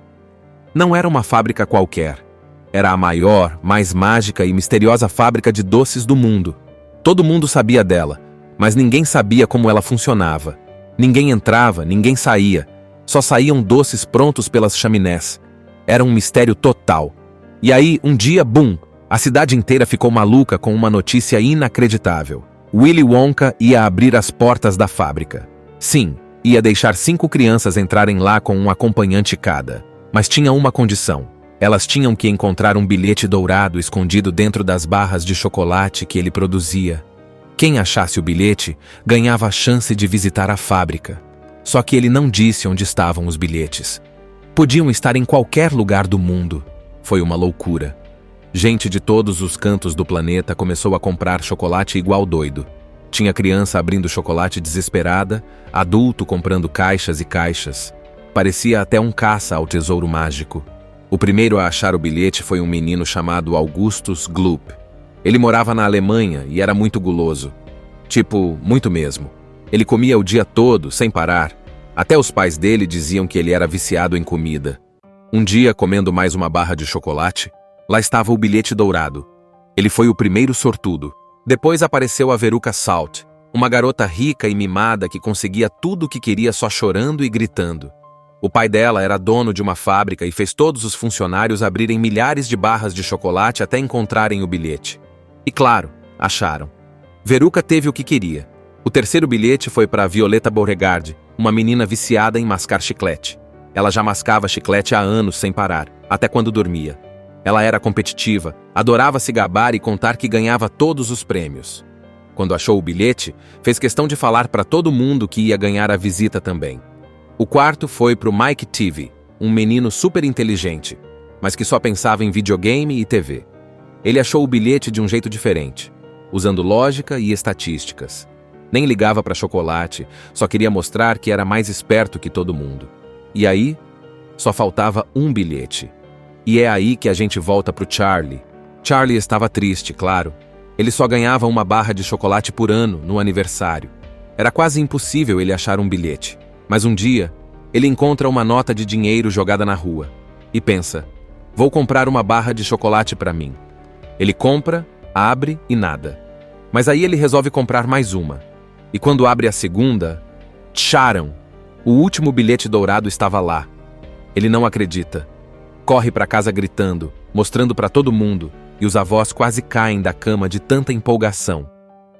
Speaker 2: não era uma fábrica qualquer. Era a maior, mais mágica e misteriosa fábrica de doces do mundo. Todo mundo sabia dela, mas ninguém sabia como ela funcionava. Ninguém entrava, ninguém saía. Só saíam doces prontos pelas chaminés. Era um mistério total. E aí, um dia, bum! A cidade inteira ficou maluca com uma notícia inacreditável. Willy Wonka ia abrir as portas da fábrica. Sim, ia deixar 5 crianças entrarem lá com um acompanhante cada. Mas tinha uma condição. Elas tinham que encontrar um bilhete dourado escondido dentro das barras de chocolate que ele produzia. Quem achasse o bilhete ganhava a chance de visitar a fábrica. Só que ele não disse onde estavam os bilhetes. Podiam estar em qualquer lugar do mundo. Foi uma loucura. Gente de todos os cantos do planeta começou a comprar chocolate igual doido. Tinha criança abrindo chocolate desesperada, adulto comprando caixas e caixas. Parecia até um caça ao tesouro mágico. O primeiro a achar o bilhete foi um menino chamado Augustus Gloop. Ele morava na Alemanha e era muito guloso. Tipo, muito mesmo. Ele comia o dia todo, sem parar. Até os pais dele diziam que ele era viciado em comida. Um dia, comendo mais uma barra de chocolate, lá estava o bilhete dourado. Ele foi o primeiro sortudo. Depois apareceu a Veruca Salt, uma garota rica e mimada que conseguia tudo o que queria só chorando e gritando. O pai dela era dono de uma fábrica e fez todos os funcionários abrirem milhares de barras de chocolate até encontrarem o bilhete. E claro, acharam. Veruca teve o que queria. O terceiro bilhete foi para Violeta Beauregarde, uma menina viciada em mascar chiclete. Ela já mascava chiclete há anos sem parar, até quando dormia. Ela era competitiva, adorava se gabar e contar que ganhava todos os prêmios. Quando achou o bilhete, fez questão de falar para todo mundo que ia ganhar a visita também. O quarto foi pro Mike TV, um menino super inteligente, mas que só pensava em videogame e TV. Ele achou o bilhete de um jeito diferente, usando lógica e estatísticas. Nem ligava para chocolate, só queria mostrar que era mais esperto que todo mundo. E aí, só faltava um bilhete. E é aí que a gente volta pro Charlie. Charlie estava triste, claro. Ele só ganhava uma barra de chocolate por ano no aniversário. Era quase impossível ele achar um bilhete. Mas um dia, ele encontra uma nota de dinheiro jogada na rua e pensa: vou comprar uma barra de chocolate para mim. Ele compra, abre e nada. Mas aí ele resolve comprar mais uma. E quando abre a segunda, tcharam! O último bilhete dourado estava lá. Ele não acredita. Corre para casa gritando, mostrando para todo mundo, e os avós quase caem da cama de tanta empolgação.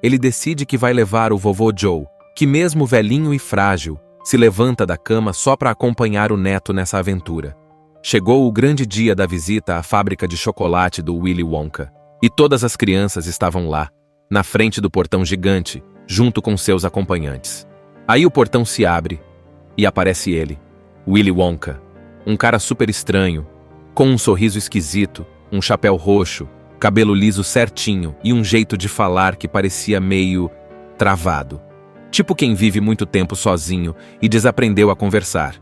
Speaker 2: Ele decide que vai levar o vovô Joe, que mesmo velhinho e frágil, se levanta da cama só para acompanhar o neto nessa aventura. Chegou o grande dia da visita à fábrica de chocolate do Willy Wonka, e todas as crianças estavam lá, na frente do portão gigante, junto com seus acompanhantes. Aí o portão se abre, e aparece ele, Willy Wonka, um cara super estranho, com um sorriso esquisito, um chapéu roxo, cabelo liso certinho e um jeito de falar que parecia meio travado. Tipo quem vive muito tempo sozinho e desaprendeu a conversar.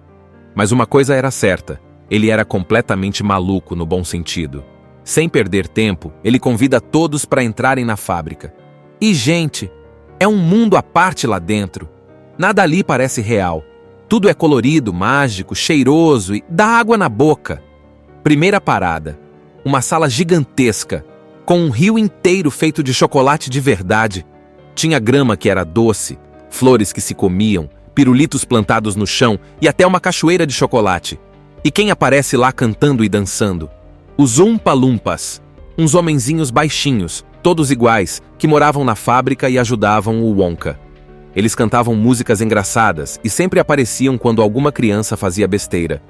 Speaker 2: Mas uma coisa era certa, ele era completamente maluco no bom sentido. Sem perder tempo, ele convida todos para entrarem na fábrica. E, gente, é um mundo à parte lá dentro. Nada ali parece real. Tudo é colorido, mágico, cheiroso e dá água na boca. Primeira parada, uma sala gigantesca, com um rio inteiro feito de chocolate de verdade. Tinha grama que era doce, flores que se comiam, pirulitos plantados no chão e até uma cachoeira de chocolate. E quem aparece lá cantando e dançando? Os Oompa Loompas, uns homenzinhos baixinhos, todos iguais, que moravam na fábrica e ajudavam o Wonka. Eles cantavam músicas engraçadas e sempre apareciam quando alguma criança fazia besteira.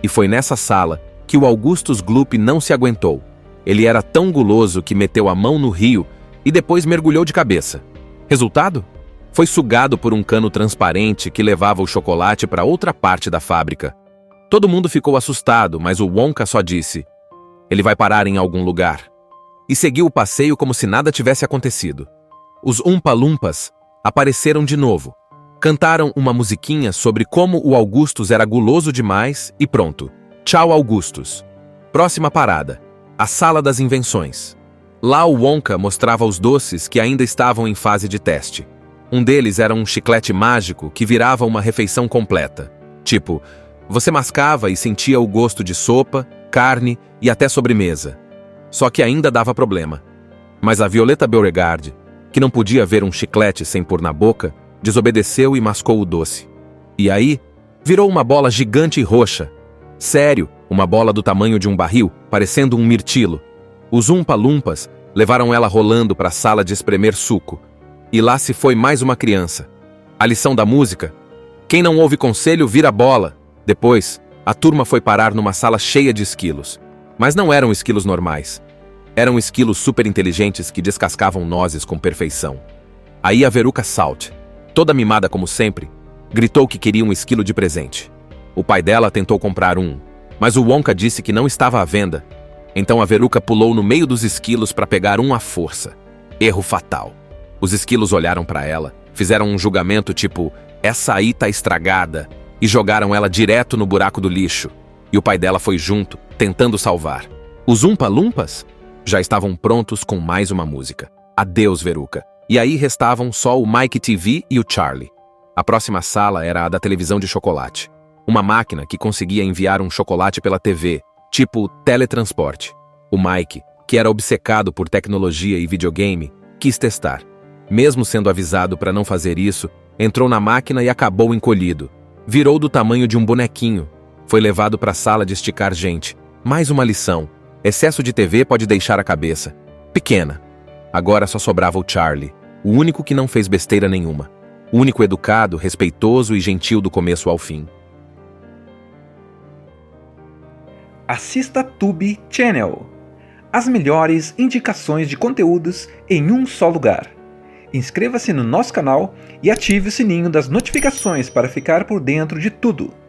Speaker 2: E foi nessa sala que o Augustus Gloop não se aguentou. Ele era tão guloso que meteu a mão no rio e depois mergulhou de cabeça. Resultado? Foi sugado por um cano transparente que levava o chocolate para outra parte da fábrica. Todo mundo ficou assustado, mas o Wonka só disse: ele vai parar em algum lugar. E seguiu o passeio como se nada tivesse acontecido. Os Oompa Loompas apareceram de novo. Cantaram uma musiquinha sobre como o Augustus era guloso demais e pronto. Tchau, Augustus. Próxima parada. A Sala das Invenções. Lá o Wonka mostrava os doces que ainda estavam em fase de teste. Um deles era um chiclete mágico que virava uma refeição completa. Tipo, você mascava e sentia o gosto de sopa, carne e até sobremesa. Só que ainda dava problema. Mas a Violeta Beauregard, que não podia ver um chiclete sem pôr na boca, desobedeceu e mascou o doce. E aí, virou uma bola gigante e roxa. Sério, uma bola do tamanho de um barril, parecendo um mirtilo. Os Oompa Loompas levaram ela rolando para a sala de espremer suco. E lá se foi mais uma criança. A lição da música? Quem não ouve conselho vira bola. Depois, a turma foi parar numa sala cheia de esquilos. Mas não eram esquilos normais. Eram esquilos super inteligentes que descascavam nozes com perfeição. Aí a Veruca Salt, toda mimada como sempre, gritou que queria um esquilo de presente. O pai dela tentou comprar um, mas o Wonka disse que não estava à venda. Então a Veruca pulou no meio dos esquilos para pegar um à força. Erro fatal. Os esquilos olharam para ela, fizeram um julgamento tipo, essa aí tá estragada, e jogaram ela direto no buraco do lixo. E o pai dela foi junto, tentando salvar. Os Oompa Loompas já estavam prontos com mais uma música. Adeus, Veruca. E aí restavam só o Mike TV e o Charlie. A próxima sala era a da televisão de chocolate. Uma máquina que conseguia enviar um chocolate pela TV, tipo teletransporte. O Mike, que era obcecado por tecnologia e videogame, quis testar. Mesmo sendo avisado para não fazer isso, entrou na máquina e acabou encolhido. Virou do tamanho de um bonequinho. Foi levado para a sala de esticar gente. Mais uma lição. Excesso de TV pode deixar a cabeça pequena. Agora só sobrava o Charlie, o único que não fez besteira nenhuma. O único educado, respeitoso e gentil do começo ao fim.
Speaker 1: Assista Tube Channel. As melhores indicações de conteúdos em um só lugar. inscreva-se no nosso canal e ative o sininho das notificações para ficar por dentro de tudo.